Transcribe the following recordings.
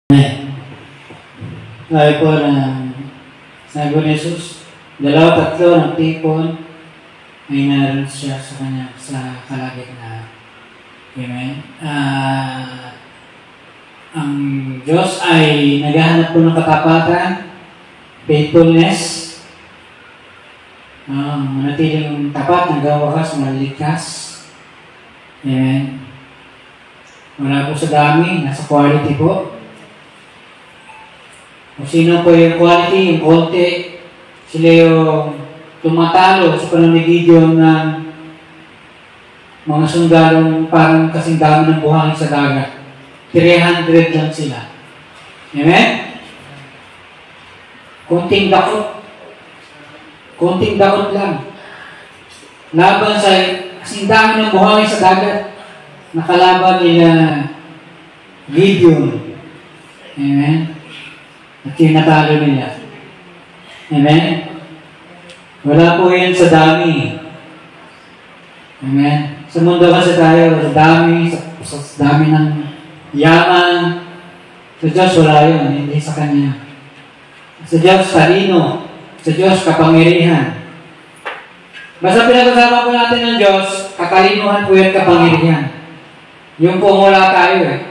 Sabi po sabi ni Jesus, 2-3 nagtipon, ay naroon siya sa kanya sa kalagitnaan. Amen. Ang Diyos ay naghahanap po ng katapatan, faithfulness, manatiling tapat, hanggang wakas, maliligtas. Amen. Wala po sa dami, nasa quality po. Kung sino po yung quality, yung konti, sila yung tumatalo sa panamigidyo ng mga sundalong parang kasing dami ng buhangin sa dagat. 300 lang sila. Amen? Konting dakot. Konting dakot lang. Laban sa kasing dami ng buhangin sa dagat. Nakalaban nila Gideon. Amen? At yung natalo nila. Amen? Wala po yan sa dami. Amen? Sa mundo kasi tayo, sa dami ng yaman. Sa Diyos wala yun, hindi sa Kanya. Sa Diyos, talino. Sa Diyos, kapangyarihan. Basta pinag-usapan po natin ng Diyos, katalinuhan po yan, kapangyarihan. Yung po wala tayo eh.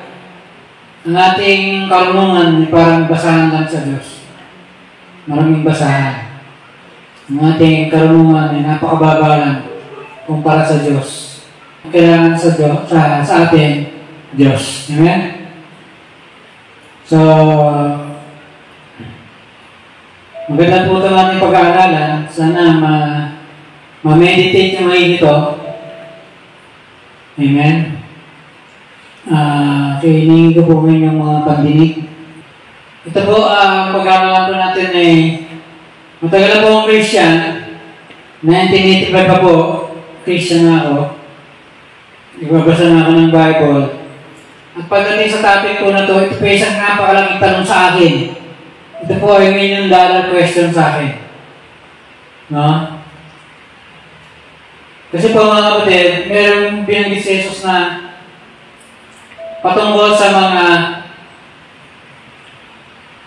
Ang ating karunungan ay parang basahan lang sa Diyos. Maraming basahan. Ang ating karunungan ay napakababa lang kumpara sa Diyos. Kailangan sa Diyos, sa ating Diyos. Amen? So, maganda po ito natin pag-aaralan. Sana ma-meditate yung may ito. Amen? Training ko po ngayon yung mga pandinig. Ito po, pag-aaralan po natin ay matagal na po akong Christian. 1985 pa po, Christian na ako. Nagbabasa na ako ng Bible. At pagdating sa topic po na to, ito po isang napakalaking tanong sa akin. Ito po ay $1 million question sa akin. No? Kasi po mga kapatid, mayroong binanggit si Jesus na patungkol sa mga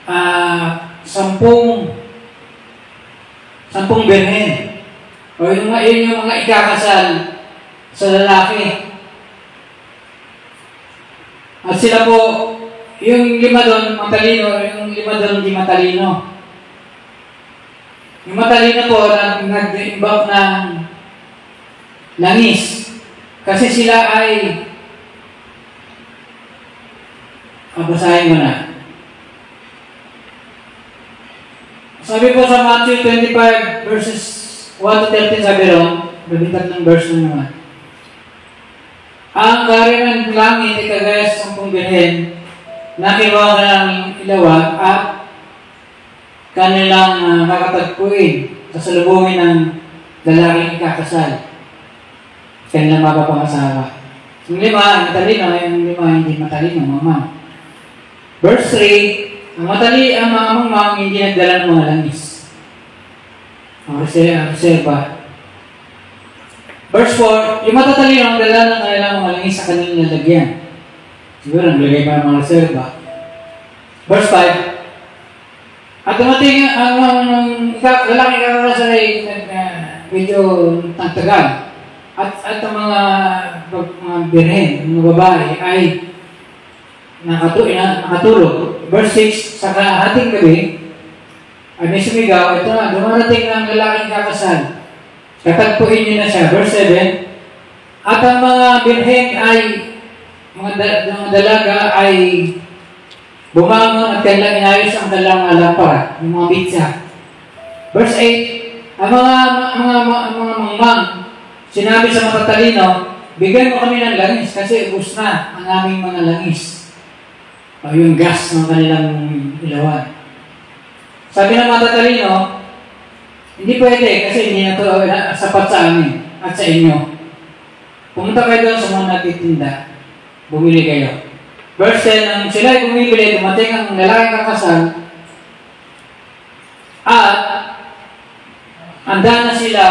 10 birhen. O yung mga ikakasal sa lalaki. At sila po, yung 5 doon, matalino, yung 5 doon, hindi matalino. Yung matalino po, nag-imbak ng langis. Kasi sila ay basahin mo na. Sabi po sa Matthew 25 verses 1-13 sabi ron, babitat ng verse na naman. Ang karyan ng langit ay kagaya sa 10 birhen na kinuha ka ng ilawag at kanilang kakatagpuin kasalubungin ng lalaking ikakasal. Kanilang mapapangasawa. Yung 5, matalino, yung 5 hindi matalino, mamang. Verse 3, ang mga mamang hindi nagdala ng mga langis. Ang reserva. Verse 4, yung matatalino ang dala ng kanilang mga langis sa kanilang lalagyan. Siguro, naglagay pa ng mga reserva. Verse 5, at dumating ang lalaki kakasal ay medyo tagtagal. At ang mga birhen, mga babae ay nakatulog. Verse 6, sa hating gabi, ay may sumigaw, ito na, dumarating ng lalaking kakasal. Katagpuin niyo na siya. Verse 7, at ang mga birhen ay, mga dalaga ay bumangon at kanilang inayos ang kanilang lampara, yung mga bitsa. Verse 8, ang mga mangmang, sinabi sa matatalino, bigyan mo kami ng langis kasi ubos na ang aming mga langis. O yung gas ng kanilang ilawan. Sabi ng matatalino, hindi pwede kasi hindi na ito sapat sa amin at sa inyo. Pumunta kayo doon sa mga nagtitinda. Bumili kayo. Verse 10, nang sila ay bumibili, dumating ang lalaking kakasal at handa na sila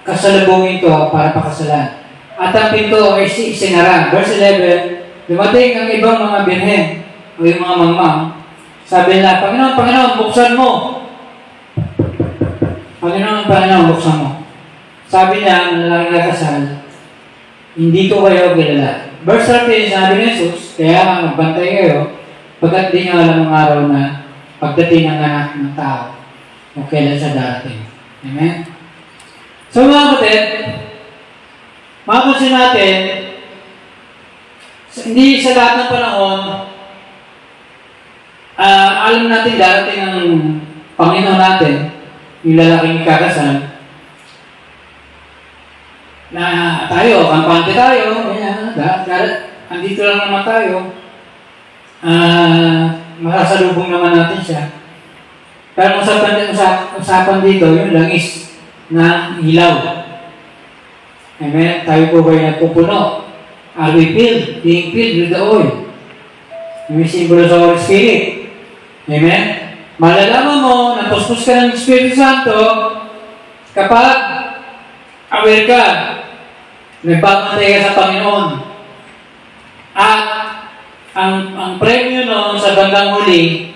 kasalubungin ito para pakasalan. At ang pinto ay sinara. Verse 11, dumating ang ibang mga birhen o yung mga mangmang, sabi nila, Panginoon, Panginoon, buksan mo. Panginoon, Panginoon, buksan mo. Sabi niya, ang lalaking nakasal, hindi ko kayo kilala. Verse 13, sabi ni Jesus, kaya magbantay kayo, pagkat di nyo alam ang araw na pagdating ng anak ng tao, o kailan siya darating. Amen? So mga kapatid, mapapansin natin, hindi sa lahat ng panahon, alam natin darating ang Panginoon natin, yung lalaking kakasal, na tayo, kampante tayo, andito lang naman tayo, makasalubong naman natin siya. Pero usapan dito, yung langis na ilaw. Amen? Tayo po ba'y nagpupuno? Are we being filled with the oil? Yung simbolo sa Holy Spirit. Amen? Malalaman mo na puspos ka ng Espiritu Santo kapag aware ka, nagpapantay ka sa Panginoon. At ang premyo noon sa bandang huli,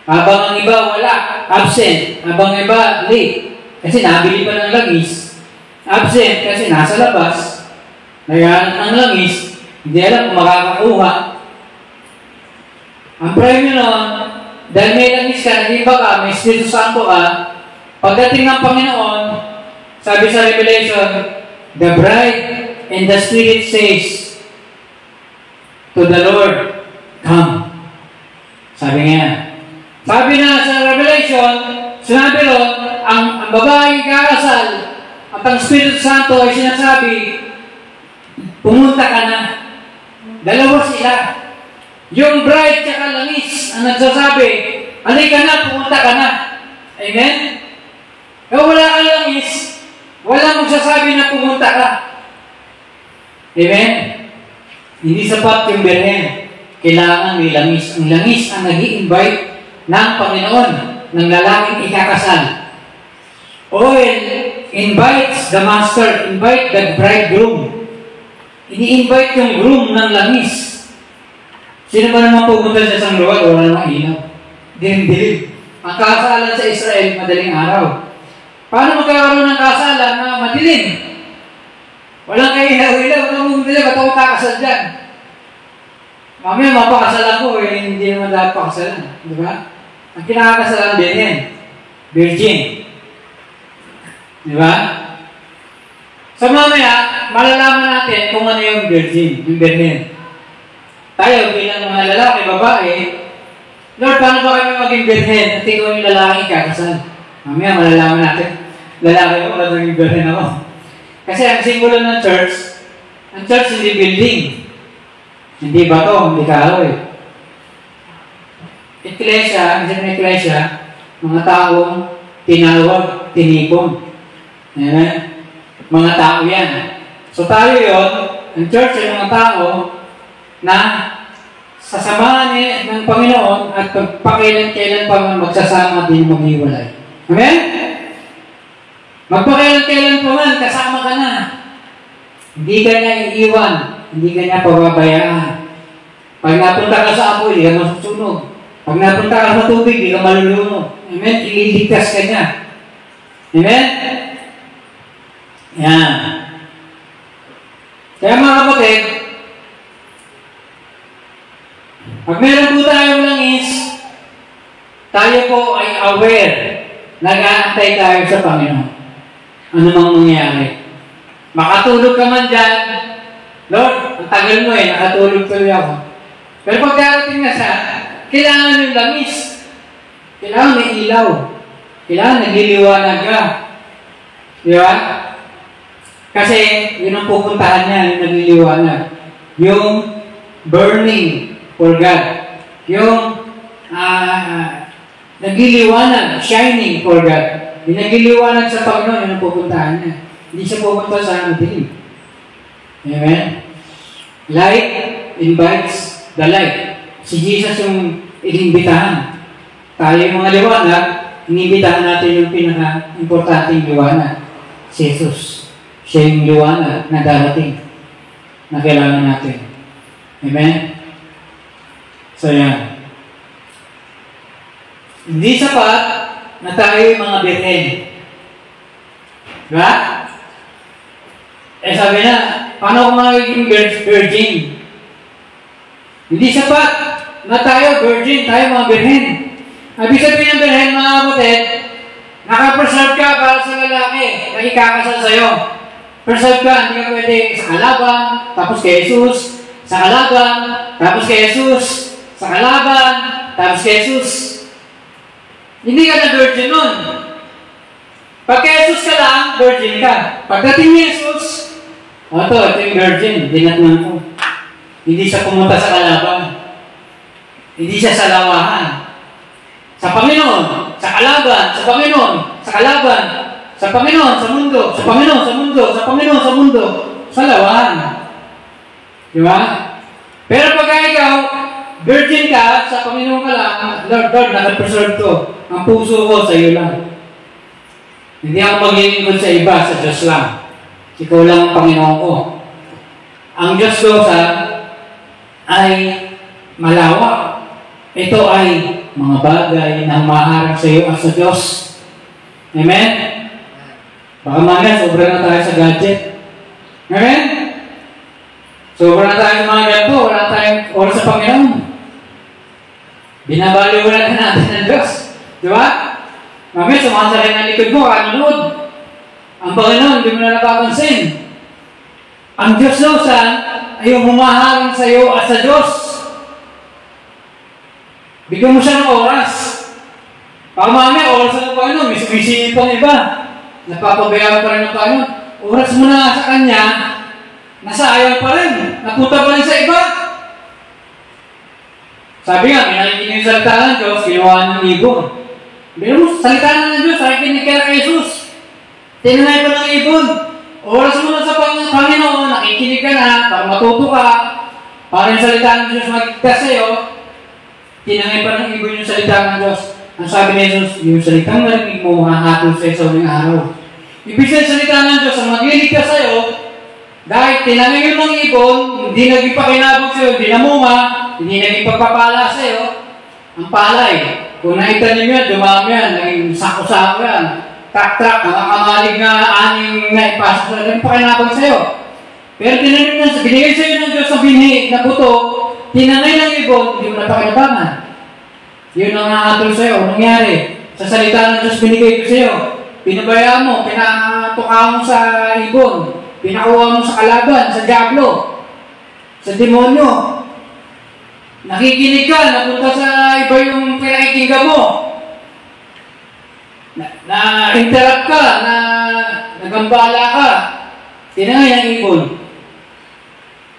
habang ang iba wala, absent. Habang ang iba late, kasi nabili pa ng langis. Absent kasi nasa labas, naghahanap ng langis, hindi alam kung makakakuha. Ang premyo noon, dahil may langis ka, nag-iba ka, may Espiritu Santo ka, pagdating ng Panginoon, sabi sa Revelation, the bride and the Spirit says to the Lord, come. Sabi niya. Sabi na sa Revelation, sinabi ron, ang babaeng kakasal at ang Espiritu Santo ay sinasabi, pumunta ka na. Dalawa sila. Yung bride tsaka langis ang nagsasabi, halika na, pumunta ka na. Amen? Kaya wala kang langis, wala magsasabi na pumunta ka. Amen? Hindi sapat yung birhen. Kailangan may langis. Ang langis ang nag-i-invite ng Panginoon ng lalaking ikakasal. Oil invites the master, invite the bridegroom. Ini-invite yung groom ng langis. Sino ba naman pupunta sa isang lugar? Wala namang ilaw. Dilim-dilim. Ang kasalan sa Israel, madaling araw. Paano magkakaroon ng kasalan na madilim? Walang kailaw-ilaw. Walang mumila. Ba't ako kakasal dyan? Mamaya mapakasalan ko. Hindi naman dapat pakasalan. Di ba? Ang kinakakasalan din yan. Virgin. Di ba? So mamaya, malalaman natin kung ano yung virgin. Yung virgin. Tayo bilang mga lalaki, babae, Lord, paano ba kami maging virgin? At ikaw yung lalaki kakasal. Mamaya malalaman natin. Lalaki ko, maging virgin ako. Kasi ang simbolo ng church, ang church hindi building. Hindi bato, hindi kahoy. Iglesia, ang isang iglesia, mga taong tinawag, tinipon. Amen? Mga tao yan. So tayo yon, ang church ay mga tao na sasamahan ng Panginoon at pagpakailan-kailan pa magsasama din maghiwalay. Amen? Magpakailan-kailan pa man, kasama ka na. Hindi ka niya iiwan, hindi ka niya pababayaan. Pag napunta ka sa apoy, hindi ka masusunog. Pag napunta ka sa tubig, hindi ka malulunod. Amen? Ililigtas ka niya. Amen? Yan. Kaya mga kapatid, pag meron po tayong langis, tayo po ay aware, nag-aantay tayo sa Panginoon. Ano mang mangyari. Makatulog ka man dyan, Lord, ang tagal mo nakatulog tuloy ako. Pero pag darating na siya, kailangan yung langis. Kailangan may ilaw. Kailangan nagliliwanag ka. Di ba? Kasi yun ang pupuntahan niya, yung nagliliwanag. Yung burning for God. Yung nagliliwanag, shining for God. Yung nagliliwanag sa Panginoon, yun ang pupuntahan niya. Hindi siya pupunta sa madilim. Amen? Light invites the light. Si Jesus yung inimbitahan. Tayo yung mga liwanag, inimbitahan natin yung pinaka-importanting liwanag. Si Jesus. Siya yung liwanag na darating na kailangan natin. Amen? So yan. Hindi sapat na tayo mga birhen. Diba? Eh sabi na, paano kung magiging virgin? Hindi sapat na tayo virgin, tayo mga birhen. Ibig sabihin ng birhen, mga kapatid, nakapreserve ka para sa lalaki na ikakasal sa'yo. Preserve ka, hindi ka pwede sa kalaban, tapos kay Jesus, sa kalaban, tapos kay Jesus, sa kalaban, tapos kay Jesus. Hindi ka na virgin nun. Pag kay Jesus ka lang, virgin ka. Pagdating ni Jesus, ito yung virgin, dinatnan ko. Hindi siya pumunta sa kalaban. Hindi siya sa lawahan. Sa Panginoon, sa kalaban, sa Panginoon, sa kalaban, sa Panginoon, sa mundo, sa Panginoon, sa mundo, sa Panginoon, sa mundo, sa lawahan. Di ba? Pero pag ikaw, virgin ka, sa Panginoon ka lang, Lord, nakapreserve ko. Ang puso ko sa iyo lang. Hindi ako maglilingkod sa iba, sa Diyos lang. Ikaw lang ang Panginoon ko. Ang Diyos ko ay malawak. Ito ay mga bagay na humaharap sa iyo at sa Diyos. Amen? Baka mamaya, sobra na tayo sa gadget. Amen? Sobra na tayo sa mga ganito, wala tayong oras sa Panginoon. Binabaliwala na natin ng Diyos. Di ba? Mamaya, sumasakay na likod mo, kanonood. Ang Panginoon, hindi mo na napapansin. Ang Diyos daw ay humaharang sa iyo at sa Diyos. Bigyan mo siya ng oras. Baka mamaya, oras ng Panginoon, may sumisingin pang iba. Napapabayaan pa rin ng Panginoon. Oras mo na sa Kanya, nasayang pa rin. Napunta pa rin sa iba. Sabi nga, minaligin yung salita ng Diyos, ginawa ng ibon. Pero salita ng Diyos, ay kinikira kay Jesus. Tinanay pa ng ibon. Oras mo na sa Panginoon, nakikinig ka na, para matuto ka, para yung salita ng Diyos magigtas sa'yo, tinangay pa ng ibon yung salita ng Diyos. Ang sabi ni Jesus, yung salitang marinig mo, hahatol sa'yo sa uling araw. Ibig sa salita ng Diyos, ang magliligtas sa'yo, dahil tinangay yun ng ibon, hindi naging pakinabog sa'yo, hindi namunga, hindi naging pagpapala sa'yo, ang palay. Kung naitanim yan, dumami yan, naging sako-sako yan, trak-trak, nakakamalig na aning na ipasok sa'yo, naging pakinabog sa'yo. Pero tinanim na, binigay sa'yo ng Diyos sa binhi na buto, tinangay ng ibon, hindi mo napakinabangan. Yun ang nakatol sa'yo. Nangyari, sa salita ng Diyos binigay ko sa'yo. Pinabayaan mo, pinatuka mo sa ibon, pinakuha mo sa kalaban, sa diablo, sa demonyo. Nakikinig ka, napunta sa iba yung pinakikinggan mo. Na-interrupt ka, nagambala ka. Tinangay ang ibon.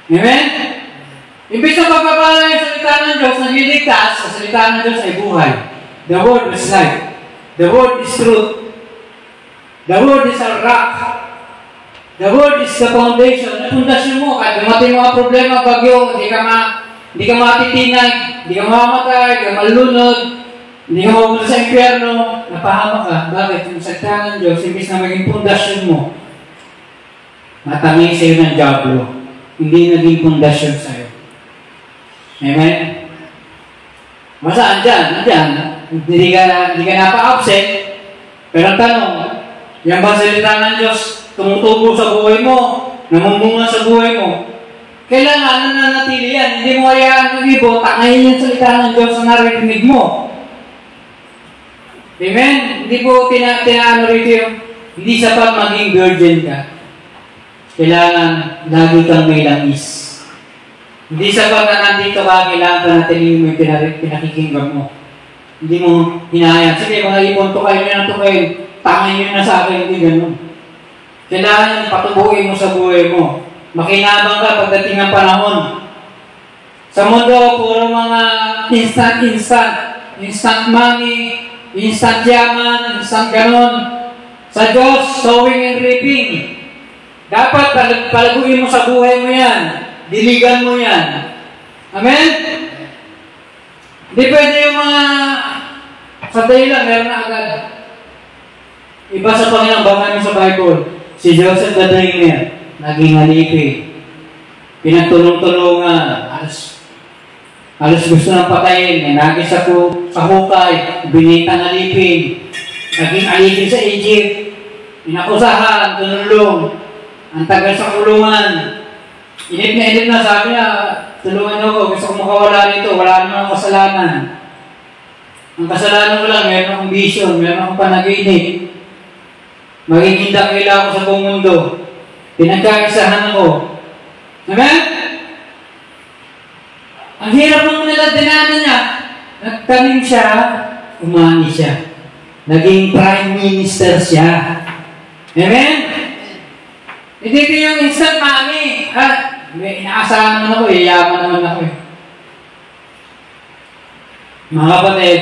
Amen? Imbis na pagpapala yung salita ng Diyos, nagliligtas, sa salita ng Diyos ay buhay. The Word is life. The Word is truth. The Word is our rock. The Word is the foundation. Pundasyon mo, kahit dumating mga problema, bagyo, hindi ka matitinag, hindi ka mamamatay, hindi ka malunod, hindi ka mabuto sa impyerno, napahama ka. Bakit? Yung salita ng Diyos, imbis na maging pundasyon mo, matangay sa'yo ng diablo. Hindi naging pundasyon sa'yo. Amen? Masaan dyan? Nandyan. Hindi ka napa-upset. Pero ang tanong, yan ba salita ng Diyos tumutubo sa buhay mo, namumunga sa buhay mo? Kailangan nananatili yan. Hindi mo hayaan ng ibo, tangayin yung salita ng Diyos na narinig mo. Amen? Hindi po tinaano rito yung hindi sapat maging virgin ka. Kailangan lagi kang may langis. Hindi sapat na nandito ka, kailangan ka natin yung pinakikinggan mo. Hindi mo hinahayaan. Sige, mga ibon, tukayin nyo na tukayin. Tangin nyo na sa akin, hindi ganun. Kailangan patubuin mo sa buhay mo. Makinabang ka pagdating ng panahon. Sa mundo, puro mga instant money, instant yaman, instant ganon. Sa Diyos, sowing and reaping. Dapat palaguin mo sa buhay mo yan. Diligan mo yan. Amen? Hindi pwede yung mga sandali lang, meron na agad. Iba sa Panginoon, baka namin sa Bible, si Joseph the Dreamer, naging halipi. Pinagtulong-tulungan. halos gusto nang patayin, naging sa hukay, binitang alipin, naging alipin sa Egypt, inakusahan, tunulong, ang tagal sa kulungan, inip na, sabi niya, tulungan niyo ako, gusto kong makawala dito, wala naman akong kasalanan. Ang kasalanan ko lang, meron akong vision, meron akong panaginip, magiging dakila ako sa buong mundo, pinagkaisahan ako. Amen? Ang hirap ng dinanan niya, nagtanim siya, umani siya. Naging prime minister siya. Amen? Hindi ko yung instant money. Inaasahan naman ako, yayaman naman ako. Mga kapatid,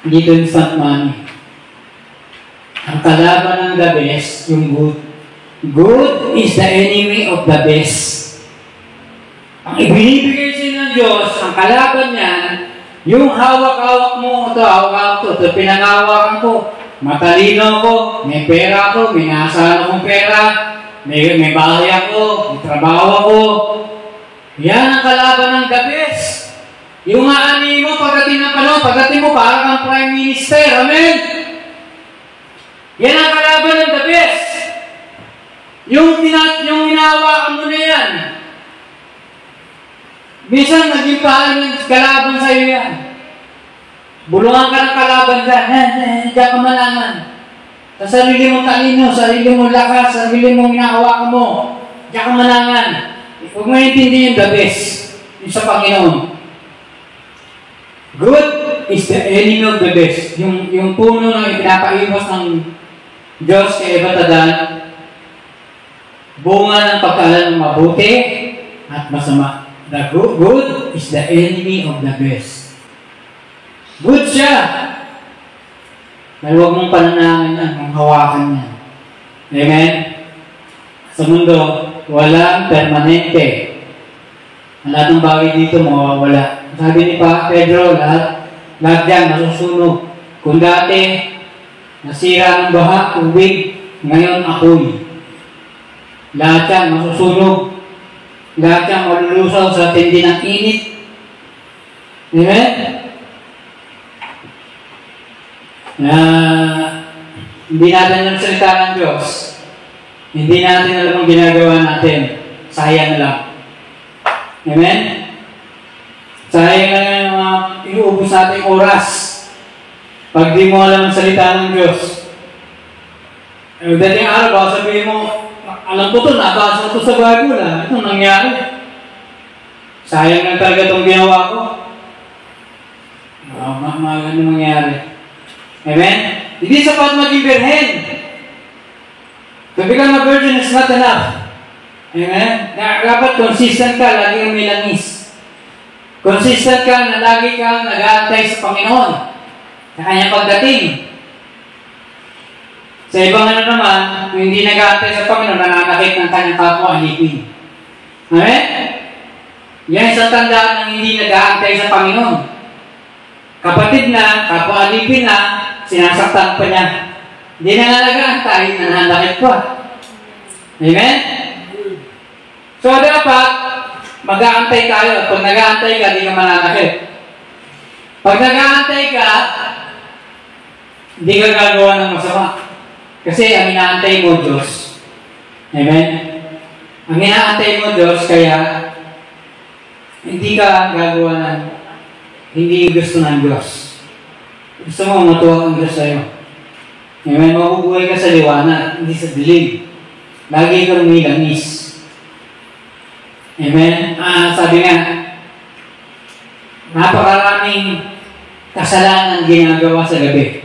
hindi ito instant money. Ang kalaban ng the best, yung good. Good is the enemy of the best. Ang ibinibigay sa'yo ng Diyos, ang kalaban niyan, yung hawak-hawak mo, ito pinangawakan ko, matalino ko, may pera ko, may naasahan akong pera, may bahay ako, may trabaho ako. Yan ang kalaban ng the best. Yung aani mo, pagdating mo parang ang Prime Minister. Amen? Yan ang kalaban ng the best. Yung hinahawakan mo na yan, minsan naging kalaban sa iyo yan. Bulungan ka ng kalaban dyan. Diyan ka malaman. Sa sarili mong talino, sarili mong lakas, sarili mong hinahawakan mo. Diyan ka malaman. Huwag mo intindihin the best. Yung sa Panginoon. Good is the enemy of the best. Yung puno na ipinapaiwas ng Diyos kay Ebatadan, bunga ng pagkaalam ng mabuti at masama. The good is the enemy of the best. Good siya. Dahil huwag mong pananangin yan, mong hawakan yan. Amen? Sa mundo, walang permanente. Ang lahat ng bagay dito mawawala. Sabi ni Pedro, lahat yan masusunog. Kung dati, nasira ng baha, tubig, ngayon apoy. Lahat yan masusunog. Lahat yan malulusaw sa tindi ng init. Amen? Hindi natin yung salita ng Diyos. Hindi natin alam ang ginagawa natin. Sayang lang. Amen? Sayang lang yung inuubos natin oras. Pag di mo alam ang salita ng Diyos. Dating araw, baka sabihin mo, alam ko ito, nabasa ko sa Bible. Ito nangyari. Sayang lang talaga itong ginawa ko. Ganun mangyari. Amen? Hindi sapat maging birhen. To become a virgin is not enough. Amen? Dapat consistent ka, lagi kang may langis. Consistent ka na lagi kang nag-aantay sa Panginoon. Sa kanyang pagdating. Sa ibang naman, kung hindi nag-aantay sa Panginoon, nananakit ng kanyang kapwa alipin. Amen? Yan sa tandaan ng hindi nag-aantay sa Panginoon. Kapatid na, kapwa alipin na, sinasaktan pa niya. Hindi na nga nag-aantay, nananakit pa. Amen? So dapat, mag-aantay tayo. Pag nag-aantay ka, hindi ka mananakit. Pag nag-aantay ka, hindi ka gagawa ng masama. Kasi ang inaantay mo, Diyos. Amen? Ang inaantay mo, Diyos, kaya hindi ka gagawa ng hindi gusto ng Diyos. Gusto mo matuwa ang Diyos sa'yo. Amen? Mabubuhay ka sa liwanag, hindi sa dilim. Lagi kang may langis. Amen? Sabi nga, napakaraming kasalanan ginagawa sa gabi.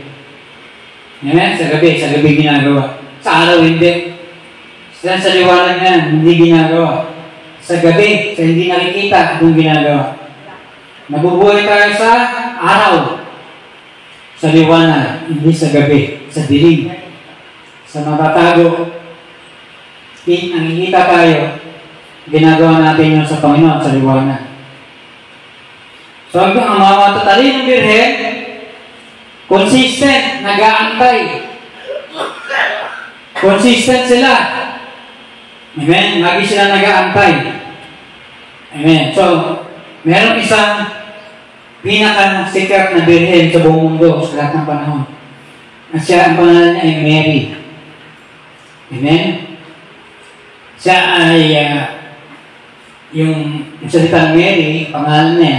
Amen? Sa gabi ginagawa. Sa araw hindi. Sa liwanag na, hindi ginagawa. Sa gabi, sa hindi nakikita, kung ginagawa. Nabubuhay tayo sa araw. Sa liwanag, hindi sa gabi. Sa dilim. Sa matatago. Nakikita tayo. Ginagawa natin yun sa Panginoon, sa liwanag. So, ang mga matatalinong birhen, consistent, nag-aantay. Consistent sila. Amen? Lagi sila nag-aantay. Amen? So, Merong isang pinaka-sikat na birhen sa buong mundo sa lahat ng panahon. At siya, ang pangalan niya ay Mary. Amen? Siya ay, yung salitang Mary, pangalan niya,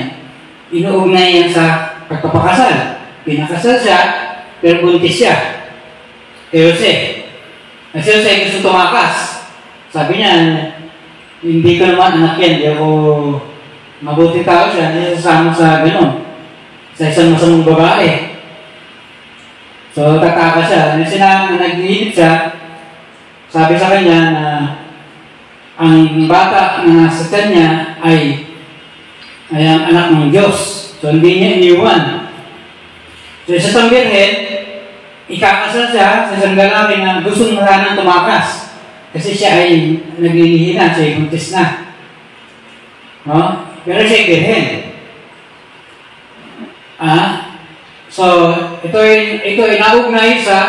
inuugnay yan sa pagpapakasal. Pinakasal siya, pero buntis siya. Kay Jose. At si Jose gusto tumakas. Sabi niya, hindi ko naman anak yan, hindi ako mabuti tao siya, hindi sasama sa gano'n. Sa isang masamang babae. So, tataka siya. Nag-iinip siya, sabi sa kanya na ang bata na nasa kanya ay ang anak ng Diyos. So, hindi niya iniwan. So, sa isang birhen, ikakasal siya sa isang lalaki na gustong maranang tumakas. Kasi siya ay naglilihina, siya ay buntis na. No? Pero siya ay birhen. So, ito ay naugnay sa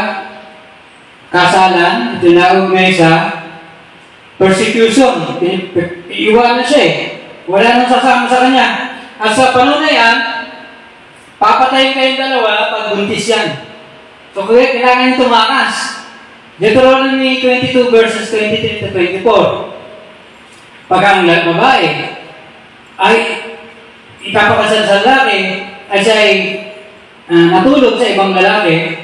kasalan, ito ay naugnay sa persecution. Iiwanan siya eh. Wala nang sasama sa kanya. At sa panahon na yan, papatayin kayong dalawa pag buntis yan. So, kaya kailangan nyo tumakas. Deuteronomy 22 verses 23 to 24. Pag ang babae ay ipapakasal sa lalaki, ay siya ay natulog sa ibang lalaki,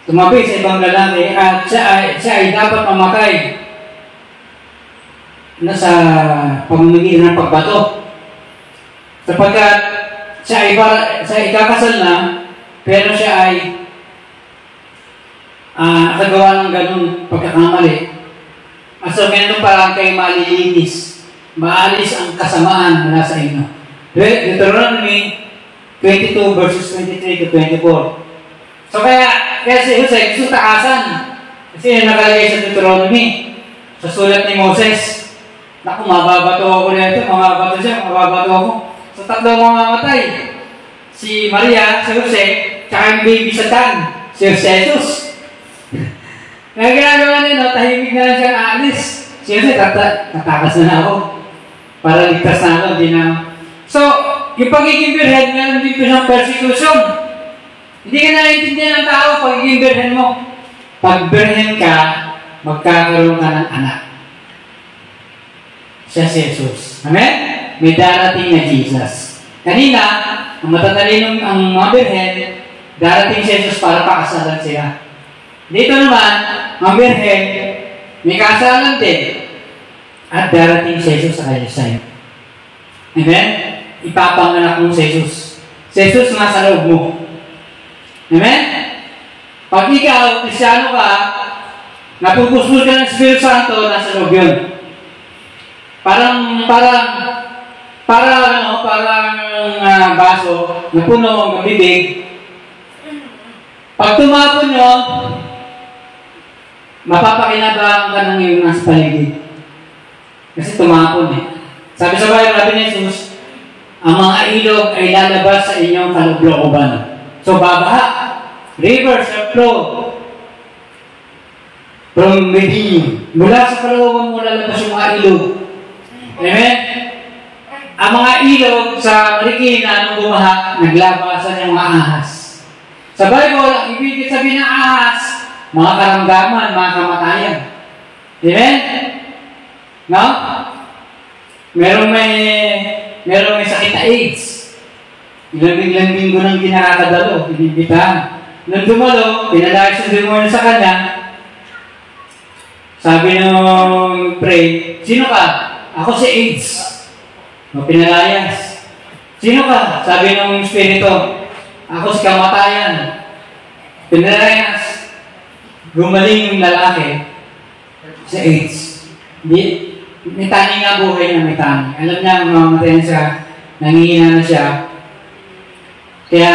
tumabi sa ibang lalaki, at siya ay dapat mamatay na sa pamamagitan ng pagbato. Sapagkat siya ay ikakasal na, pero siya ay nakagawa ng ganun pagkakamali. At so, ganun parang kayo malilinis. Maalis ang kasamaan mula sa inyo. Deuteronomy 22 verses 23 to 24. So, kaya si Jose gusto taasan. Kasi nakalagay sa Deuteronomy, sa sulat ni Moses. Naku, mababato ako na ito, mababato siya, mababato ako. So, tatlo mamamatay. Si Maria, si Jose, tsaka yung baby Satan, si Jesus. Kaya ginagawa niya, no, tahimik na lang siyang aalis. Si Jose, tatakas na ako. Para ligtas na ako, hindi na. So, yung pagiging birhen, meron din po siyang persecution. Hindi ka naiintindihan ng tao, pagiging birhen mo. Pag birhen ka, magkakaroon ka ng anak. Siya si Jesus. Amen? May darating na Jesus. Kanina, ang matatalinong ang mga birhen, darating si Jesus para pakasalan sila. Dito naman, ang birhen, may kasalan din. At darating si Jesus sa kanya sa'yo. Amen? Ipapanganak mo si Jesus. Si Jesus nasa loob mo. Amen? Pag ikaw, Kristyano ka, napupusbus ka ng Espiritu Santo, nasa loob yun. Parang baso na puno ang bibig. Pag tumapon nyo, mapapakinabangan ka ng iyong nasa paligid. Kasi tumapon eh. Sabi sa Bible, sabi ni Jesus, ang mga ilog ay lalabas sa inyong kalooban. So, babaha. Rivers of flow from within you. Mula sa kalooban mo lalabas yung mga ilog. Amen? Ang mga ilog sa Marikina nung bumaha, naglabasan yung mga ahas. Sa Bible, ang ibig sabihin ng ahas, mga karamdaman, mga kamatayan. Amen? No? Merong may sakit na AIDS. Ilang linggo nang kinakadalo, binibitahan. Nung dumalo, pinalayas yung demonyo sa kanya. Sabi nung pray, sino ka? Ako si AIDS. O pinalayas. Sino ka? Sabi nung spirito, ako si kamatayan. Pinalayas. Gumaling yung lalaki sa AIDS. May tani nga buhay na may tani. Alam niya, mamamatay na siya, nangihina na siya. Kaya,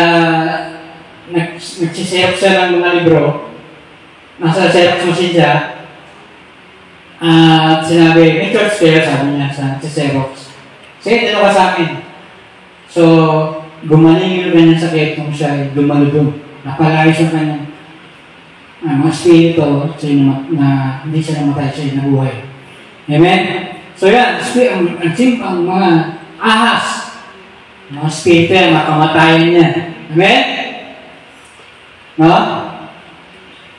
nagsisirap siya ng mga libro. Nasa Xerox machine siya. At sinabi, may church fair, sabi niya sa Xerox. Sige, dito ka sa amin. So, gumaling yung kanyang sakit kung siya ay lumalubog. Napalayos yung kanyang mga spirito na hindi siya namatay, siya ay nabuhay. Amen? So yan, ang mga ahas, Mga spirito yan, makamatayan niya. Amen? No?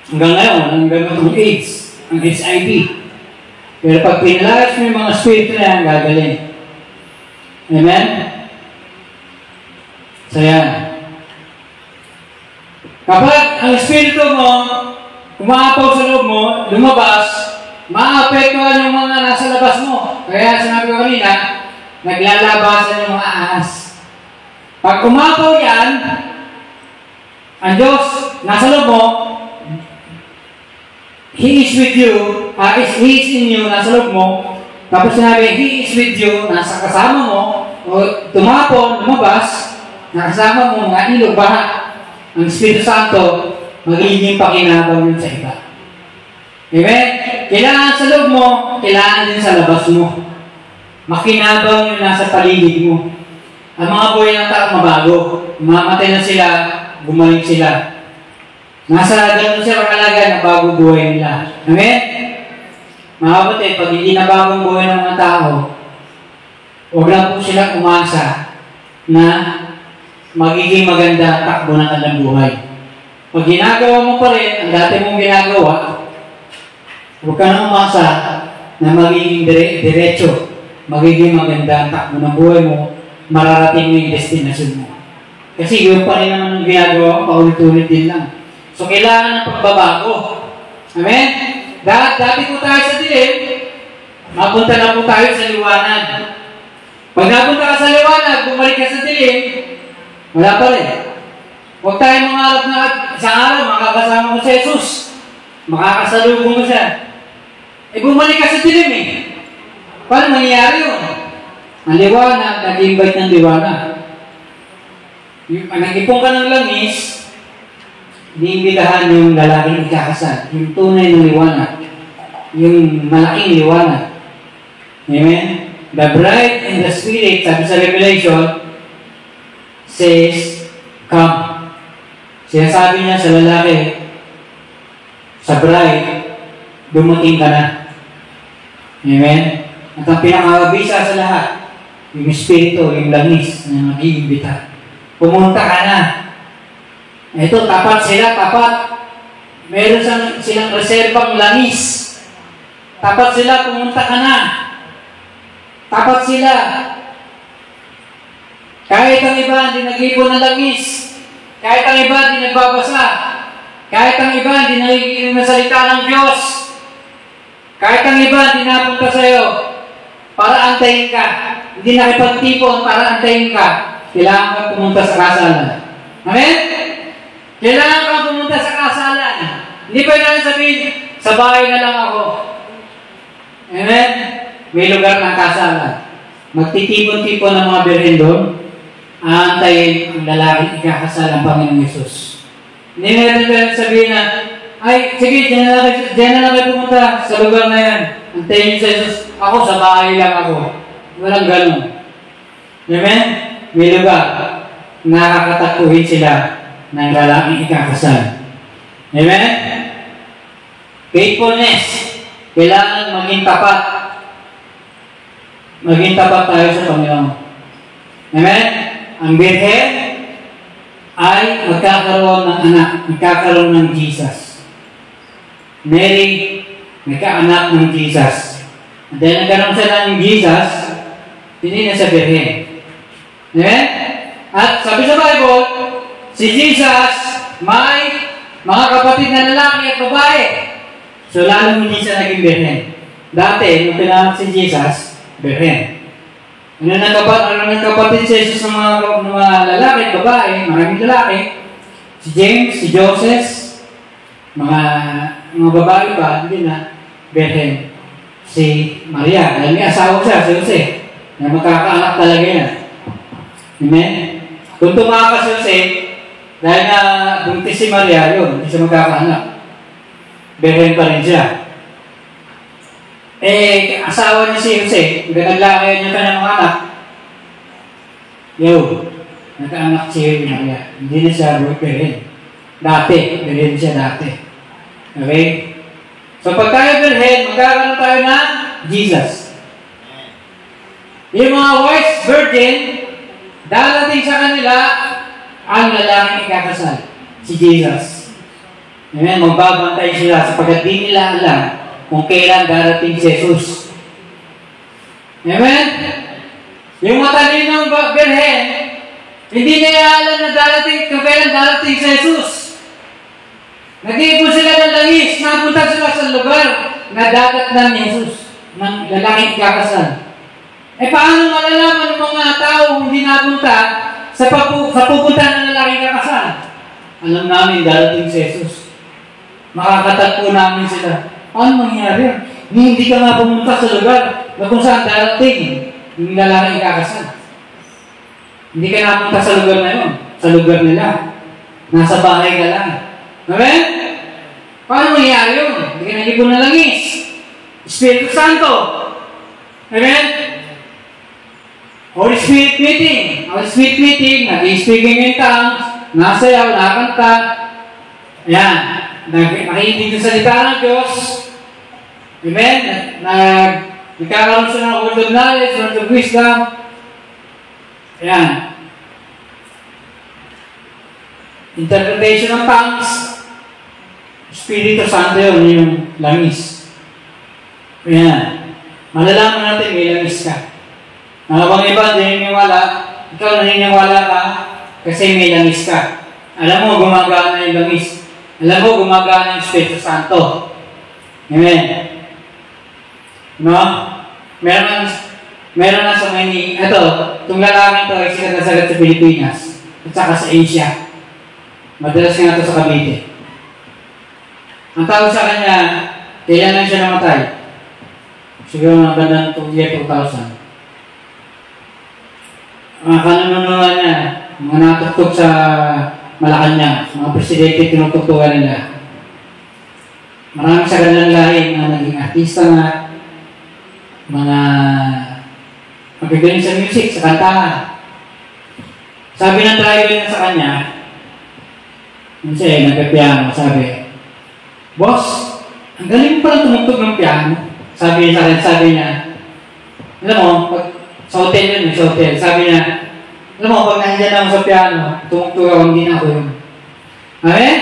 Hanggang ngayon, hanggang ang AIDS, ang HIV. Pero pag pinalayas mo yung mga spirito na yan, gagaling. Amen? So yan. Kapag ang espiritu mo, kumaapaw sa loob mo, lumabas, maapektuhan yung mga nasa labas mo. Kaya sinabi ko kanina, naglalabasan yung mga ahas. Pag kumapaw yan, ang Diyos, nasa loob mo, He is with you, He is in you, nasa loob mo, tapos sinabi, He is with you, nasa kasama mo, o tumapon, lumabas, nakasama mo, mga ilog, baha, ang Espiritu Santo, magiging pakinabang yun sa iba. Amen? Kailangan sa loob mo, kailangan din sa labas mo. Makinabang yung nasa paligid mo. Ang mga buhay ng tao mabago. Mamatay na sila, bumalik sila. Nasa ganun sila kalaga na bago buhay nila. Amen? Mga kapatid, pag hindi na bagong buhay ng mga tao, huwag lang po sila umasa na magiging maganda ang takbo ng kanilang buhay. Pag ginagawa mo pa rin ang dati mong ginagawa, huwag ka na umasa na magiging diretso, magiging maganda ang takbo ng buhay mo, mararating mo yung destinasyon mo. Kasi yun pa rin naman ang ginagawa, paulit-ulit din lang. So, kailangan ng pagbabago. Amen? Dati po tayo sa dilim, mapunta na po tayo sa liwanag. Pag napunta ka sa liwanag, bumalik ka sa dilim, wala pa rin. Huwag tayong mangarap na isang araw, makakasama mo si Jesus. Makakasalubong mo siya. Eh, bumalik ka sa dilim eh. Paano mangyayari yun? Ang liwanag, nag-invite ng liwanag. Nag-ipong ka ng langis, iniimbitahan yung lalaking ikakasal. Yung tunay ng liwanag. Yung malaking liwanag. Amen? The bride and the spirit, sabi sa Revelation, says, come. Sinasabi niya sa lalaki, sa bride, dumating ka na. Amen? At ang pinakabisa sa lahat, yung espiritu, yung langis na mag-iimbita. Pumunta ka na. Ito, tapat sila, tapat. Meron silang reserbang langis. Tapat sila, pumunta ka na. Tapat sila. Kahit ang iba hindi nag-ipon ng langis. Kahit ang iba hindi nagbabasa. Kahit ang iba hindi nakikinig ng salita ng Diyos. Kahit ang iba hindi napunta sa iyo para antayin ka. Hindi nakipagtipon para antayin ka. Kailangan ka pumunta sa kasalan. Amen? Kailangan ka pumunta sa kasalan. Hindi pa lang sabihin, sa bahay na lang ako. Amen? May lugar ng kasalan. Magtitipon-tipon ng mga birhen doon. Aantayin ang lalaki ikakasal ang Panginoong Yesus. Hindi natin sabihin na, ay, sige, dyan na lang kayo pumunta sa lugar na yan. Antayin niyo sa Jesus. Ako, sa bahay lang ako. Walang ganun. Amen? May lugar. Nakakatakuhin sila ng lalaking ikakasal. Amen? Faithfulness. Kailangan maging tapat. Maging tapat tayo sa Panginoon. Amen? Ang birhen ay magkakaroon ng anak. Magkakaroon ng Jesus. Mary, nagkaanak ng Jesus. At dahil nagkaroon siya ng Jesus, hindi na siya birhen. Amen? At sabi sa Bible, si Jesus may mga kapatid na lalaki at babae. So, lalo hindi siya naging birhen. Dati, nung pinanganak si Jesus, birhen. Ano ng kapatid si Jesus ng mga lalaki at babae, maraming lalaki, si James, si Joseph, mga babae ba, hindi na, birhen. Si Maria, dahil may asawa siya, si Jose, na magkakaanak talaga yan. Amen? Kung tumakas si Jose, dahil na buntis si Maria, yun, hindi siya magkakaanak. Birhen pa rin siya. Eh, asawa niya si Jose, naglaki niya kanyang mga anak. Nagkaanak si Maria. Hindi na siya birhen. Dati, birhen siya dati. Okay? So, pag tayo birhen, magkakaroon tayo ng Jesus. Yung mga wise virgin, Darating sa kanila ang lalaking ikakasal, si Jesus. Amen, magbabantay sila sapagkat di nila alam kung kailan darating si Jesus. Amen? Yung matalinong birhen, hindi nila alam na darating kung kailan darating si Jesus. Nag-iipon sila ng langis, napunta sila sa lugar na dagat ng Jesus, ng lalaking ikakasal. Paano malalaman ng mga tao hindi napunta sa pupunta ng lalaking ikakasal? Alam namin darating si Jesus. Makakatagpo namin sila. Ano mangyari? Hindi ka nga pumunta sa lugar na kung saan darating yung lalaking ikakasal. Hindi ka napunta sa lugar na yun. Sa lugar nila. Nasa bahay ka lang. Amen? Paano mangyari yun? Hindi ka nag-ipon na langis. Espiritu Santo. Amen? Holy Spirit meeting. Holy Spirit meeting. Nag-speaking in tongues. Nasayaw, nakanta. Ayan. Nakikinig sa salita ng Diyos. Amen? Nagkakaroon siya ng word of knowledge, word of wisdom. Ayan. Interpretation of tongues. Espiritu Santo yun, yung langis. Ayan. Malalaman natin may langis ka. Mga iba, naniniwala. Ikaw naniniwala ka kasi may langis ka. Alam mo, gumagana yung langis. Alam mo, gumagana yung Espiritu Santo. Amen. No? Meron na sa ito, itong lalaking ito ay sikat na sagat sa Pilipinas at saka sa Asia. Madalas nga ito sa Cavite. Ang tawag sa kanya, kailan lang siya namatay? Siguro mga bandang year 2000. Mga kanununuan niya, mga natugtog sa Malacanang, mga presidente tinutugtugan nila. Marami sa kanilang lahi na naging artista na, mga magagaling sa music, sa kantahan. Sabi ng driver niya sa kanya, kasi nagpipiano, sabi, "Boss, ang galing mo palang tumugtog ng piano." Sabi niya, alam mo, sa hotel yun, sa hotel, sabi niya, alam mo, pag nandiyan ako sa piano, tumugtog ako, hindi na ako yun. Okay?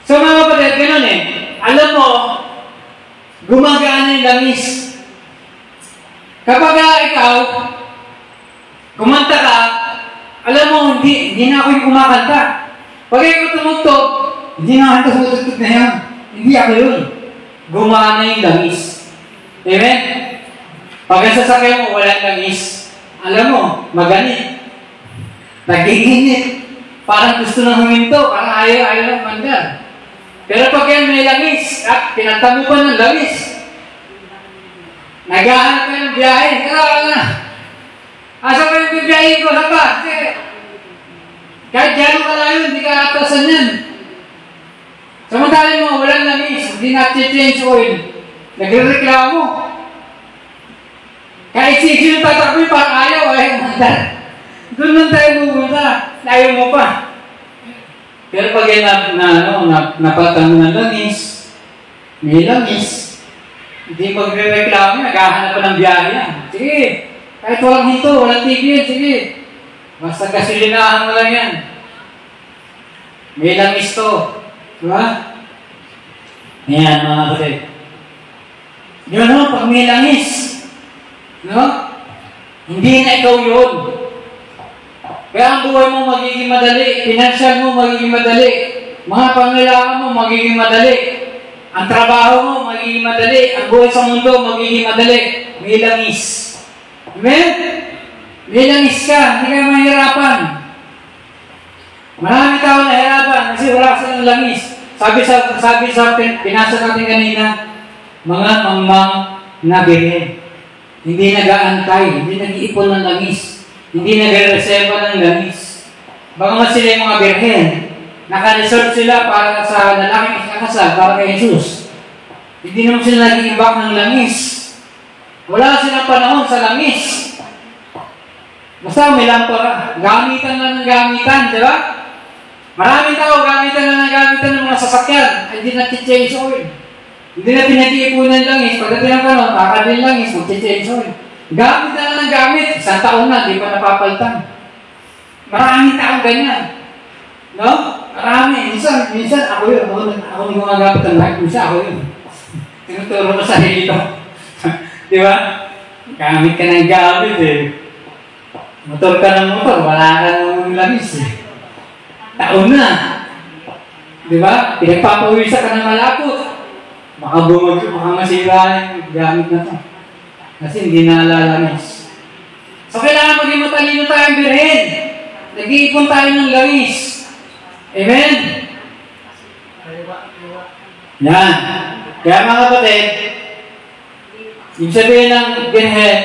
So mga kapatid, ganun alam mo, gumagana yung langis. Kapag ikaw, kumanta ka, alam mo, hindi na ako yung kumakanta. Pag ikaw tumugtog, hindi na ako tumugtog na yan. Hindi ako yun. Gumana yung langis. Amen? Pag ang sasakyan mo, walang langis, alam mo, maganit. Nagiginit. Parang gusto nang huminto, parang ayaw ng mandar. Pero pag yan may langis, at pinanta mo pa ng langis, naghahanap ka ng biyahe, asa pa yung biyahe ko, haba? Kahit gano'n ka lang yun, hindi ka atasan yan. Samantalin mo, walang langis, hindi na-change oil. Nagre-reklamo. Kahit sino tatakbo yung parang ayaw mandar. Doon lang tayo pupunta, ayaw mo pa. Pero pag yan napatan mo ng langis, may langis, hindi magre-reklamo, naghahanap pa ng biyahe yan. Sige, kahit walang hinto, walang tigil, sige. Basta gasolinahan mo lang yan. May langis to. Diba? Ayan, mga kapatid. Yun pag may langis, hindi na ikaw yun. Kaya ang buhay mo magiging madali, financial mo magiging madali, mga pangailangan mo magiging madali, ang trabaho mo magiging madali, ang buhay sa mundo magiging madali. May langis. Amen? May langis ka, hindi ka mahirapan. Marami tao nahirapan kasi wala silang langis. Sabi sa pinasa natin kanina, mga mangmang na birhen. Hindi nag-aantay, hindi nag-iipon ng langis. Hindi nag-reserva ng langis. Baka nga sila yung mga birhen, naka-reserve sila para sa lalaking ikakasal, para kay Jesus. Hindi naman sila nag-iimbak ng langis. Wala silang panahon sa langis. Basta may lampara. Gamitan lang ng gamitan, di ba? Maraming tao, gamitan lang ng gamitan ng mga sasakyan. Hindi na-change oil. Hindi na pinag-iipunan langis. Pagdating ng panahon, kakadin langis, mag-change oil. Gamit na lang ng gamit. Isang taon na, di pa napapalitan. Maraming taong ganyan. No? Marami. Minsan ako yun. Ako yung gumagamit ng mic. Minsan ako yun. Tinuturo ko sa hilo. Di ba? Gamit ka ng gamit eh. Motor ka ng motor. Wala ka ng langis eh. Taon na. Di ba? Pinagpapawisa ka ng malapot. Baka masira yung gamit na to. Kasi hindi naalalanis. So, kailangan maging matalino tayong birhen. Nag-iipon tayo ng langis. Amen? Yan. Kaya mga kapatid, yung sabihin ng birhen,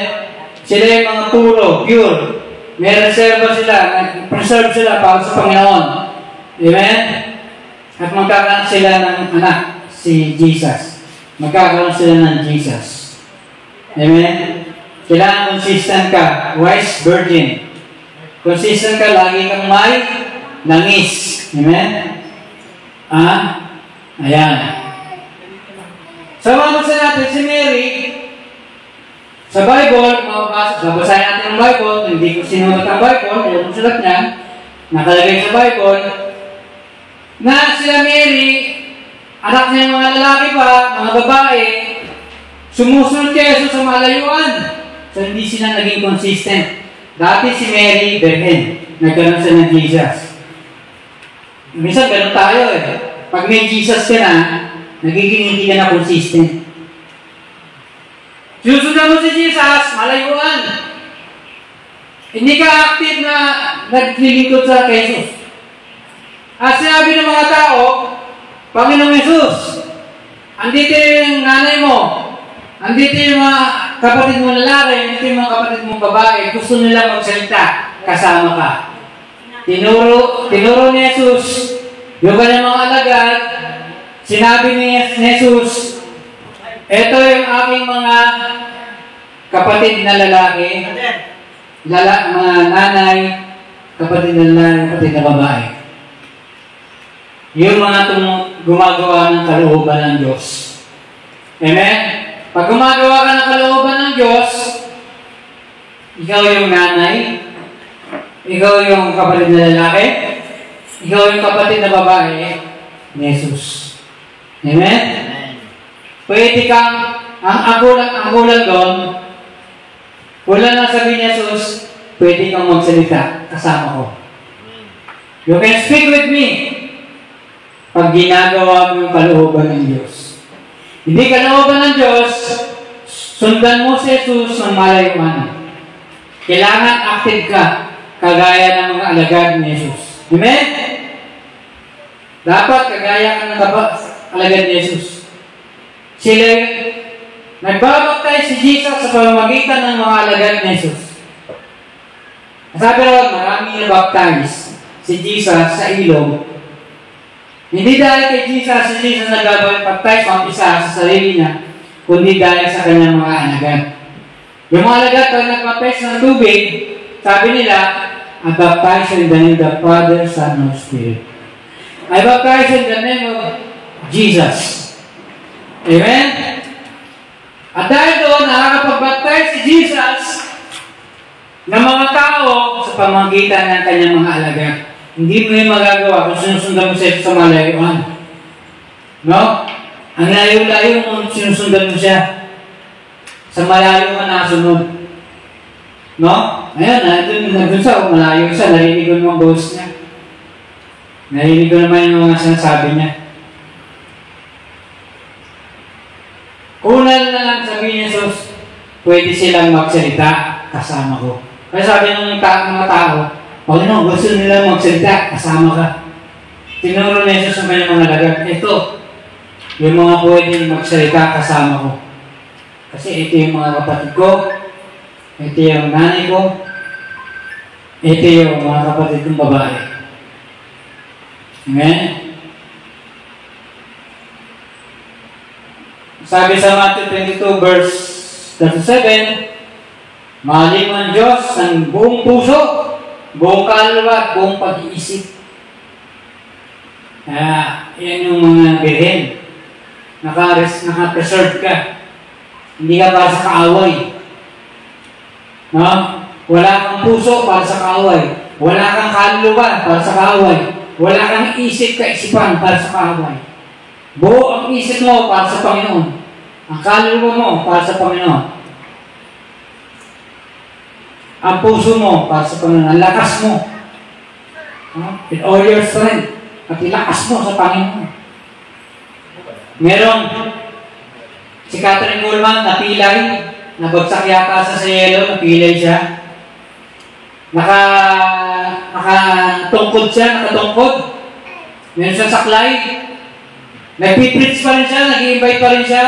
sila yung mga puro, pure. May reserva sila, nag-preserve sila para sa Panginoon. Amen? At magkakaroon sila ng anak, si Jesus. Magkakaroon sila ng Jesus. Amen? Kailangan consistent ka. Wise virgin. Consistent ka, lagi kang may langis. Amen? Ayan. Sama sa natin si Mary, sa Bible, babasahin natin ang Bible, hindi ko sinulat ang Bible, kaya kung sulat niya, nakalagay sa Bible, na sila Mary, anak niya mga lalaki pa, mga babae, sumusunod kay Jesus sa malayuan. So, hindi sila naging consistent. Dati si Mary, Virgin, nagkaroon siya ng Jesus. Minsan, ganun tayo eh. Pag may Jesus ka na, nagiging hindi ka na consistent. Susunod mo si Jesus, malayuan. Hindi ka active na naglilingkod sa Jesus. At sinabi ng mga tao, Panginoong Jesus, andito yung nanay mo, andito yung mga kapatid mo lalaki, andito yung mga kapatid mong babae, gusto nila magsalita, kasama ka. Tinuro ni Jesus, yung kanyang mga alagad, sinabi ni Jesus, ito yung aking mga kapatid na lalaki, mga nanay, kapatid na lalaki, kapatid na babae. Yung mga gumagawa ng kalooban ng Diyos. Amen? Pag gumagawa ka ng kalooban ng Diyos, ikaw yung nanay, ikaw yung kapatid na lalaki, ikaw yung kapatid na babae, ni Jesus. Amen? Pwede kang, ang agulan doon, wala na sabi ni Jesus, pwede kang magsalita kasama ko. You can speak with me pag ginagawa mo yung kalooban ng Diyos. Hindi kalooban ng Diyos, sundan mo si Jesus ng malayuan. Kailangan active ka, kagaya ng mga alagad ni Jesus. Amen? Dapat kagaya ka ng alagad ni Jesus. Sila nagbabaptize si Jesus sa pamamagitan ng mga alagad ni Jesus. Sabi raw, marami na-baptize si Jesus sa ilog. Hindi dahil kay Jesus, si Jesus nagbabaptize mag-isa sa sarili niya, kundi dahil sa kanyang mga alagad. Yung mga alagad, pag nag-baptize ng tubig, sabi nila, I baptize in the name of the Father, Son, and Spirit. I baptize in the name of Jesus. Amen? At dahil doon, nakakapag-baptize si Jesus ng mga tao sa pamamagitan ng kanyang mga alagad. Hindi mo yung magagawa kung sinusundan mo siya sa malayuan. No? Ang layo-layo mo sinusundan mo siya sa malayo ka nasunod. No? Ayun, nandun sa malayo siya, narinig ko yung boss niya. Narinig ko naman yung mga sinasabi niya. Una na lang sabihin ni Jesus, pwede silang magsalita kasama ko. Kaya sabi ng mga tao, Panginoon, gusto nila magsalita, kasama ka. Tinuro ni Jesus sa mga lagad, ito, yung mga pwedeng magsalita, kasama ko. Kasi ito yung mga kapatid ko, ito yung nanay ko, ito yung mga kapatid kong babae. Amen? Sabi sa Matthew 22 verse 37, mahalin mo ang Diyos ng buong puso, buong kaluluwa, buong pag-iisip. Yan yung mga birhen. Naka-preserve ka. Hindi ka para sa kaaway. No? Wala kang puso para sa kaaway. Wala kang kaluluwa para sa kaaway. Wala kang kaisipan para sa kaaway. Buo ang isip mo para sa Panginoon. Ang kaluluwa mo para sa Panginoon. Ang puso mo para sa Panginoon. Ang lakas mo. With all your strength. At ilakas mo sa Panginoon. Merong si Catherine Kuhlman napilay. Nabagsak yata sa yelo. Napilay siya. Nakatungkod siya. Nakatungkod. Meron siya saklay. Nagpipreach pa rin siya, nag-i-invite pa rin siya,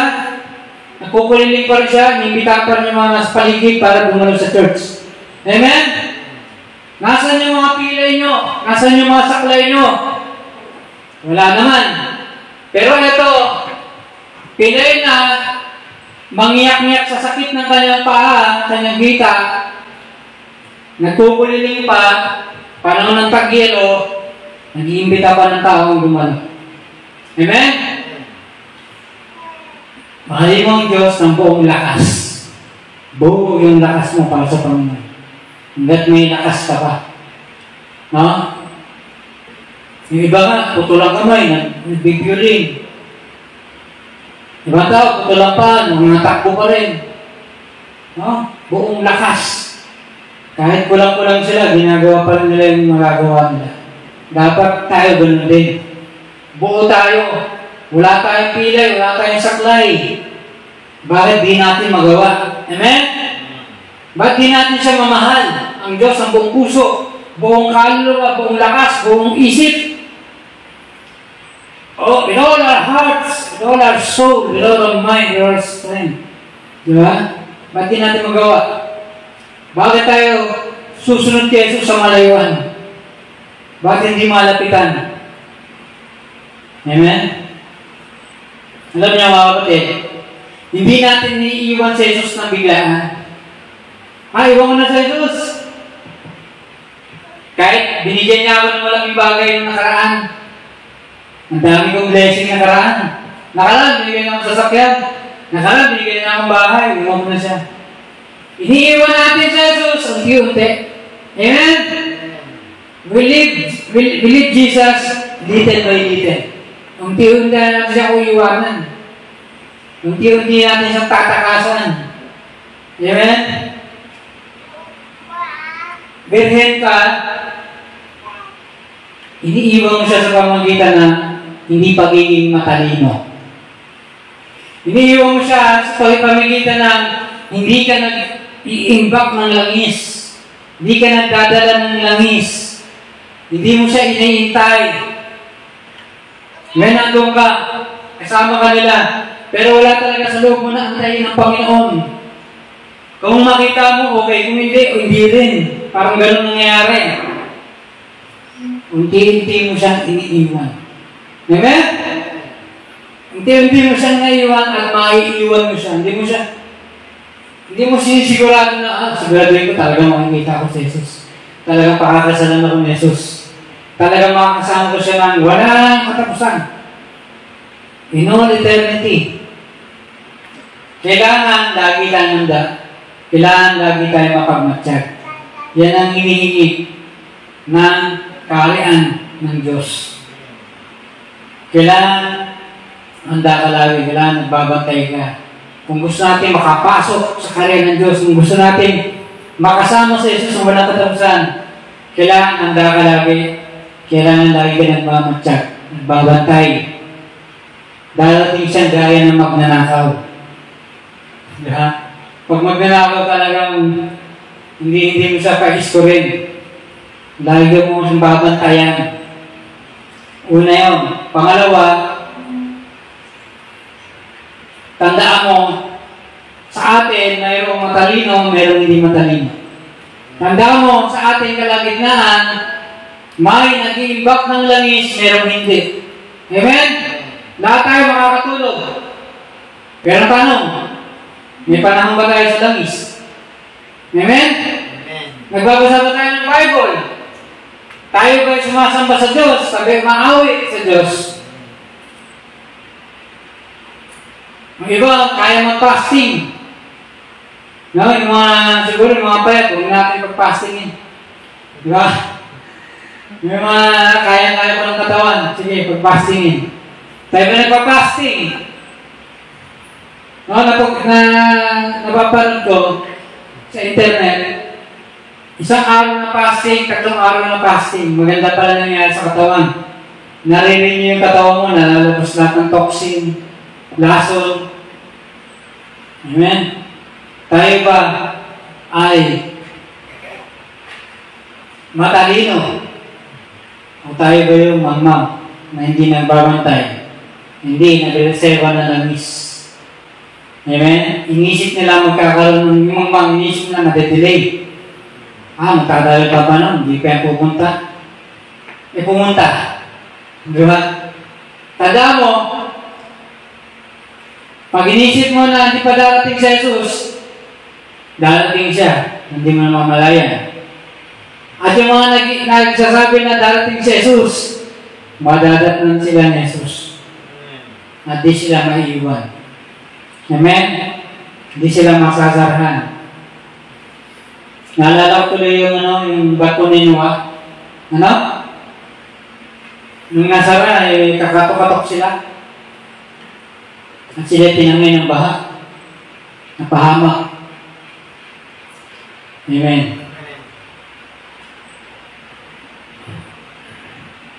nagkukuliling pa rin siya, inimbita pa rin yung mga nasa paligid para bumalo sa church. Amen? Nasaan yung mga pilay nyo? Nasaan yung mga saklay nyo? Wala naman. Pero ito, pilay na mangyak-ngyak sa sakit ng kanyang paa, kanyang hita, nagkukuliling pa, panahon ng tag-yelo, nag-iimbita pa ng taong bumalo. Amen? Mahalin mo ang Diyos ng buong lakas. Buo yung lakas mo para sa Panginoon. Hanggat may lakas ka pa. No? Yung iba nga, putulang kamay, nagbibyulin. Iba tao, putulang pa, nangatakbo pa rin. No? Buong lakas. Kahit kulang-kulang sila, ginagawa pa rin nila yung magagawa nila. Dapat tayo ganun din. Buo tayo. Wala tayong pilay, wala tayong saklay. Bakit di natin magawa? Amen? Bakit di natin siya mamahal? Ang Diyos ang buong puso, buong kaluluwa, buong lakas, buong isip. Oh, with all our hearts, with all our soul, with all our mind, with all our strength. Diba? Bakit di natin magawa? Bakit tayo susunod kay Jesus sa malayuan? Bakit hindi malapitan? Amen? Alam niyo mga kapatid, hindi natin iiwan si Jesus ng biglaan. Iwan mo na si Jesus. Kahit binigyan niya ako ng malaking bagay ng nakaraan. Ang dami kong blessing nakaraan. Nakaraan, binigyan niya akong sasakyan. Nakaraan, binigyan niya akong bahay. Iwan mo na siya. Iniiwan natin si Jesus unti-unti. Amen? We live Jesus little by little. Unti-unti natin siya kuiwanan. Unti-unti natin siyang tatakasan. Amen? Birhen ka, iniiwan mo siya sa pamamagitan na hindi pagiging matalino. Iniiwan mo siya sa pamamagitan na hindi ka nag-iimbak ng langis. Hindi ka nagdadala ng langis. Hindi mo siya iniintay. Ngayon nandun ka, kasama ka nila, pero wala talaga sa loob mo na antayin ng Panginoon. Kung makita mo, okay. Kung hindi rin. Parang ganun nangyayari. Unti-unti mo siyang iniiwan. Amen? Unti-unti mo siyang naiwan at maiiwan mo siya. Hindi mo sinisigurado na, siguraduhin ko talagang makikita ko si Jesus. Talagang pakakasalan ako ni Jesus. Talagang makakasama ko siya ng walang katapusan. In all eternity. Kailangan lagi tayong handa. Kailangan lagi tayong mapagmatsyag. Yan ang hinihingi ng kaharian ng Diyos. Kailangan handa ka lagi. Kailangan nagbabantay ka. Kung gusto natin makapasok sa kaharian ng Diyos, kung gusto natin makasama sa Jesus ang walang katapusan, kailangan handa ka lagi. Kailangan lagi ka nagmamatsyag, nagbabantay. Darating siyang gaya ng magnanakaw. Diba? Pag magnanakaw talagang hindi mo siya pa-iskorin. Lagi mo siyang babantayan. Una yun. Pangalawa, tandaan mo, sa atin, mayroong matalino, mayroong hindi matalino. Tandaan mo, sa ating kalagitnaan, may nag-iimbak ng langis, mayroong hindi. Amen? Lahat tayo makakatulog. Pero tanong, may panahon ba tayo sa langis? Amen? Nagbabasa ba tayo ng Bible? Tayo ba'y sumasamba sa Diyos? Sabi, maawi sa Diyos. Ang iba, kaya mag-fasting. No, yung mga, siguro yung mga payat, huwag natin pag-fastingin. Di ba? Yung mga kaya-kaya ko ng katawan, sige, pag-fastingin. Tayo ba nagpa-fasting? No, napapanood ko sa internet, isang araw na fasting, 3 araw na fasting, maganda pala nangyari sa katawan. Narinig niyo yung katawan mo, nalalabas lahat ng toxin, lason. Amen? Tayo ba ay matalino? O tayo ba yung mangmang na hindi nagbabantay? Hindi, nagreserva na langis. Amen? Inisip nila magkakaroon ng mangmang, inisip na nade-delay. Magkadalo pa ba nun? Hindi pa yan pupunta. Pumunta. Di ba? Tanda mo, pag inisip mo na hindi pa darating si Jesus, darating siya, hindi mo na mamalayan. At yung mga nagsasabi na darating si Jesus, madadatnan sila ni Jesus. At di sila maiiwan. Amen? Di sila masasarhan. Naalala ko tuloy yung bato ni Noah. Ano? Nung nasara, kakatok-katok sila. At sila tinangay ng baha. Napahamak. Amen.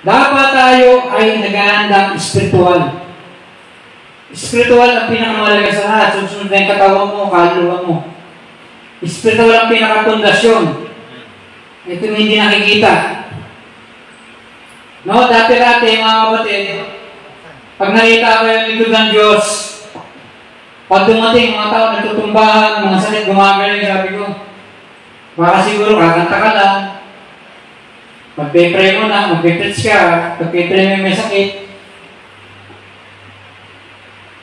Dapat tayo ay naghahandang spiritual. Spiritual ang pinakamalaga sa lahat. Susunod na yung katawan mo, kaluluwa mo. Spiritual ang pinakapundasyon. Ito hindi nakikita. No, dati-dati mga kapatid, pag nakita ko yung likod ng Diyos, pag dumating mga tao nagtutumbahan, mga sakit gumagaling, sabi ko, baka siguro kakanta ka lang. Magpe-pray mo na, magpe-preach ka, magpe-pray mo may sakit.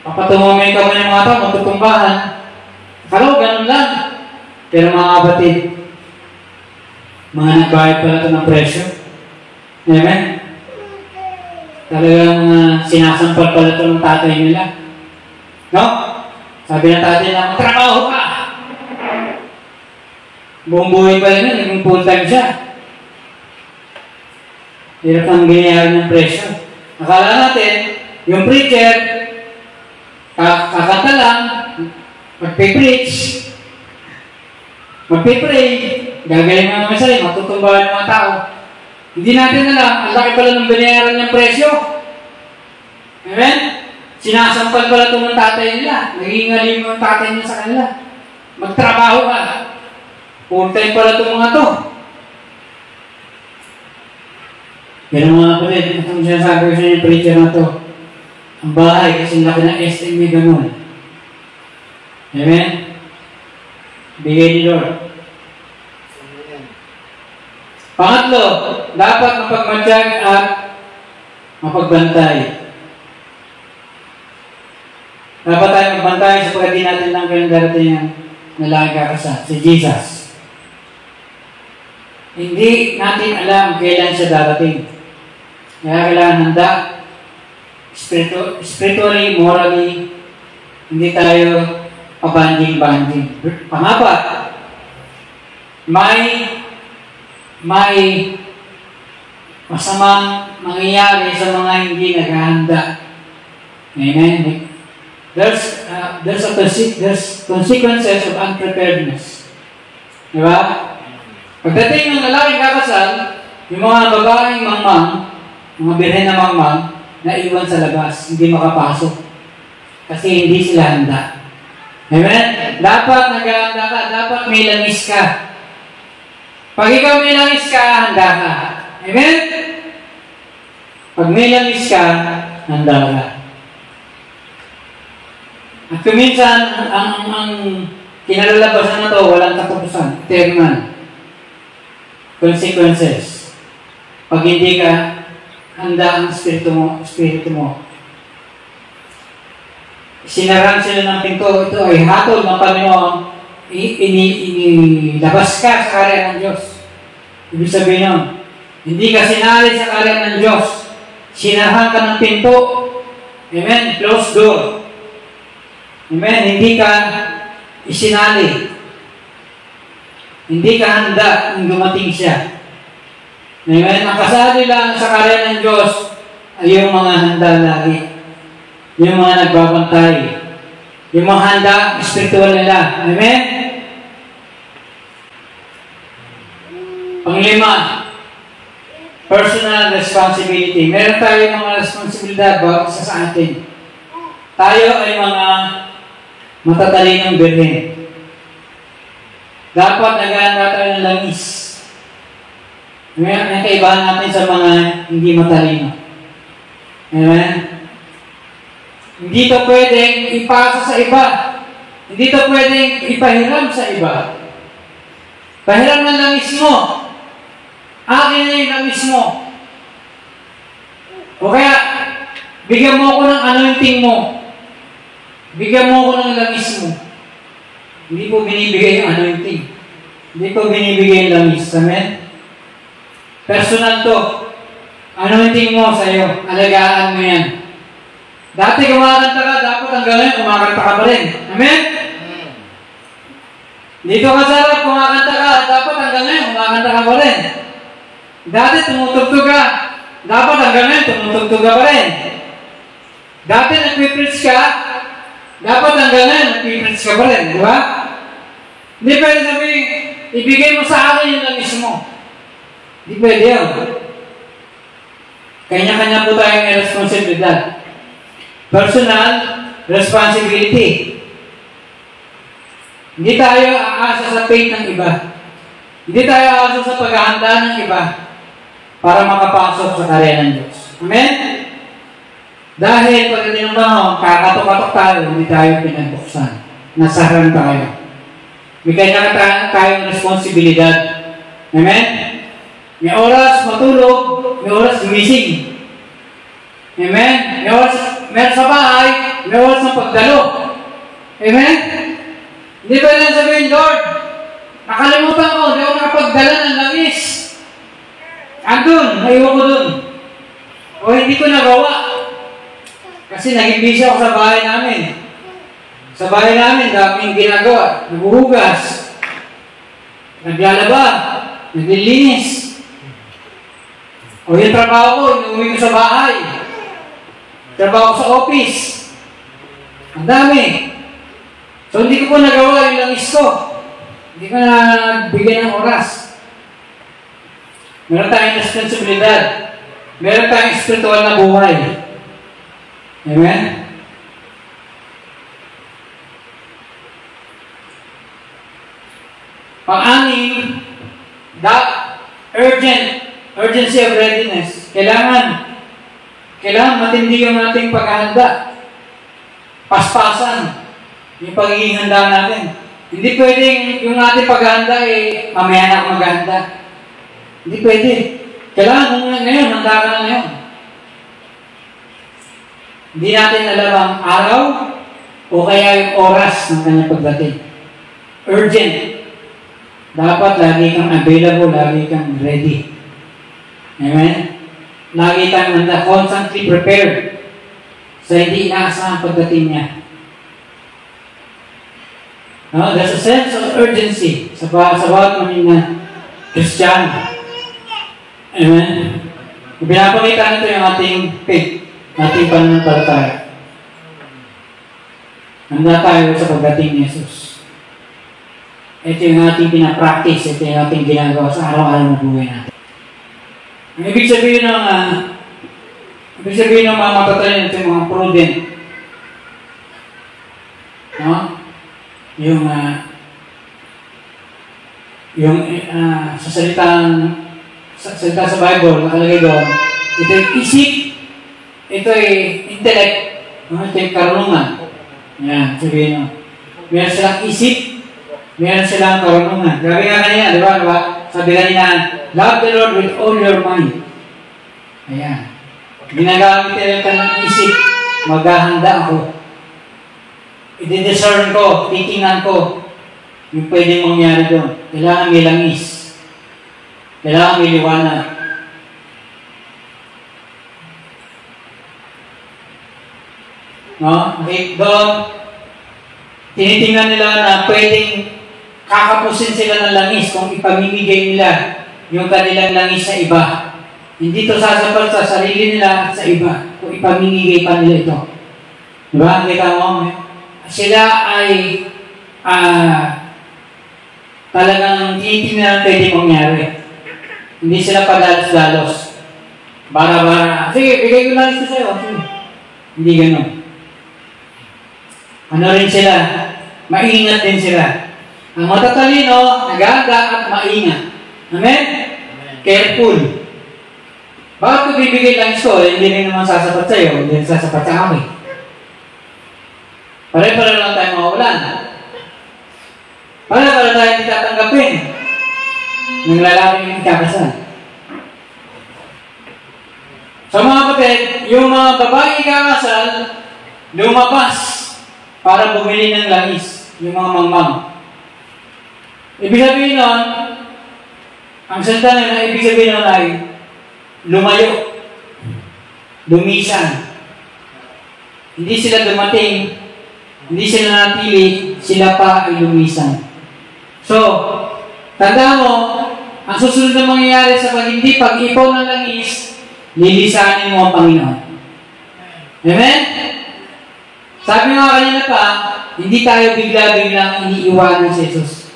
Papatumumay ka mo ng mga tao, magtutumbahan. Akala ko, ganun lang. Pero mga kapatid, mga nagbayad pala ito ng presyo. Amen? Talagang sinasampal pala ito ng tatay nila. No? Sabi ng tatay na, magtrabaho ka! Buong buhay pala na, naging full time siya. Hirap ang ginayari ng presyo. Akala natin, yung preacher, kakanta lang, magpe-preach, magpe-pray, gagaling mga masaya, matutumbahan ng mga tao. Hindi natin alam, ang laki pala ng binayaran ng presyo. Amen? Sinasampal pala ito ng tatay nila. Naging alim yung tatay nila sa kanila. Magtrabaho ka. Full time pala itong mga to. Pero mga kapatid, itong sinasabi ko sa inyo, preacher na to, ang bahay, kasi laki ng SM may ganun. Amen? Bigay ni Lord. Pangatlo, dapat mapagmatsyag at mapagbantay. Dapat tayo magbantay sapagkat di natin lang kayong darating ang nalaking kakasal, si Jesus. Hindi natin alam kailan siya darating. Kaya kailangan handa, spiritually, morally, hindi tayo pabanjing-banjing. Pangapat, may masamang mangyayari sa mga hindi naghahanda. Amen? There's consequences of unpreparedness. Diba? Pagdating ng lalaking kakasal, yung mga babaeng mangmang, mga birhen na mangmang, naiwan sa labas, hindi makapasok. Kasi hindi sila handa. Amen? Dapat naghahanda ka, dapat may langis ka. Pag ikaw may langis ka, handa ka. Amen? Pag may langis ka, handa ka. At kuminsan, ang kinalalabasan na to, walang katapusan. Eternal. Consequences. Pag hindi ka handa ang spirito mo. Sinarang sila ng pinto, ito ay hatol ng Panginoon, inilabas ka sa karya ng Diyos. Ibig sabihin nun, hindi ka sinali sa karya ng Diyos. Sinarahan ka ng pinto. Amen? Closed door. Amen? Hindi ka isinali. Hindi ka handa nung dumating siya. Amen? Ang kasali lang sa karya ng Diyos ay yung mga handa lagi. Yung mga nagbabantay. Yung mga handa, spiritual nila. Amen? Panglima, personal responsibility. Meron tayo mga responsibilidad bawat isa sa atin. Tayo ay mga matatalinong birhen. Dapat naghahanda tayo ng langis. Amen? Ang kaibahan natin sa mga hindi matalino. Amen? Hindi ito pwedeng ipasa sa iba. Hindi ito pwedeng ipahiram sa iba. Pahiram ng langis mo. Akin na yung langis mo. O kaya, bigyan mo ako ng anointing mo. Bigyan mo ako ng langis mo. Hindi po binibigay yung anointing. Hindi po binibigay yung langis. Amen? Personal to. Anointing mo sa'yo. Alagaan mo yan. Dati kumakanta ka, dapat hanggang ngayon kumakanta ka pa rin. Amen? Dito ka sarap, kumakanta ka, dapat hanggang ngayon kumakanta ka pa rin. Dati tumutugtog ka, dapat hanggang ngayon tumutugtog ka pa rin. Dati nagpipreach ka, dapat hanggang ngayon nagpipreach ka pa rin. Di ba? Hindi pwede sabihin, ibigay mo sa akin yung langis mo. Hindi pwede yun. Kanya-kanya po tayo may responsibilidad. Personal responsibility. Hindi tayo aasa sa faith ng iba. Hindi tayo aasa sa paghahanda ng iba para makapasok sa karya ng Diyos. Amen? Dahil pagdating ng panahon, kakatok-katok tayo, hindi tayo pinagbuksan. Nasaran tayo. May kanya tayong responsibilidad. Amen? May oras matulog, may oras gumising. Amen? May oras meron sa bahay, may oras ng pagdalo. Amen? Hindi ba lang sabihin, Lord, nakalimutan ko, hindi ako nakapagdala ng langis. Andun, naiwan ko dun. O hindi ko nagawa. Kasi naging busy ako sa bahay namin. Sa bahay namin, daming ginagawa. Naguhugas. Naglalaba. Naglilinis. O yung trabaho ko, inuwi ko sa bahay. Trabaho ko sa office. Ang dami. So hindi ko po nagawa yung langis ko. Hindi ko na bigyan ng oras. Meron tayong responsibilidad. Meron tayong spiritual na buhay. Amen? Pang-anim, urgency of readiness. Kailangan matindi yung ating paghahanda. Paspasan yung pagiging handa natin. Hindi pwedeng yung ating paghahanda mamaya na ako maghahanda. Hindi pwede. Kailangan ngayon, handa ka na ngayon. Hindi natin alam ang araw o kaya yung oras ng kanyang pagdating. Urgent. Dapat lagi kang available, lagi kang ready. Amen? Lagi kang constantly prepared sa hindi inaasahang pagdating niya. No? There's a sense of urgency sa bawat maning na Kristiyano. Amen? Pinapakita nito yung ating faith, ating pananampalataya. Handa tayo sa pagdating ni Jesus. Ito yung ating pinapractice, ito yung ating ginagawa sa araw-araw na buhay natin. Ang ibig sabihin ng mga matatay ito yung mga prudent. No? Sa salita sa Bible, nakalagay doon, ito yung isip, ito yung intellect, ito yung karunungan. Yan, sabihin nyo. Meron silang isip, meron silang karunungan. Grabe nga kanina, di ba? Sabi kanina, love the Lord with all your mind. Ayan. Ginagamit nila ka ng isip, maghahanda ako. I-discern ko, titingnan ko, yung pwedeng mangyari doon. Kailangan may langis. Kailangan may liwanag. No? Okay, doon, tinitingnan nila na pwedeng kakapusin sila ng langis kung ipamimigay nila yung kanilang langis sa iba. Hindi to sasapat sa sarili nila at sa iba kung ipamimigay pa nila ito. Diba? Kita mo? Sila ay talagang tinitingnan pwede mangyari. Hindi sila padalos-dalos. Bara-bara. Sige, bigay ko lang ito sa'yo. Hindi ganun. Ano rin sila? Maingat din sila. Ang matatalino, nag-aanda at maingat. Amen? Careful. Bakit ko bibigay lang ito? Hindi rin naman sasapat sa'yo. Hindi rin sasapat sa amin. Pare-pare lang tayo mawawalan. Pare-pare tayo hindi tatanggapin ng lalaking yung kakasal. So mga kapatid, yung mga babae kakasal, lumabas para bumili ng langis, yung mga mangmang. Ibig sabihin nun, ang salita na ibig sabihin nun ay lumayo, lumisan. Hindi sila dumating, hindi sila natili, sila pa ay lumisan. So, tanda mo, ang susunod na mangyayari sa hindi pag-ipaw ng langis, lilisanin mo ang Panginoon. Amen? Sabi nga kanina pa, hindi tayo bigla-biglang iniiwanan si Jesus.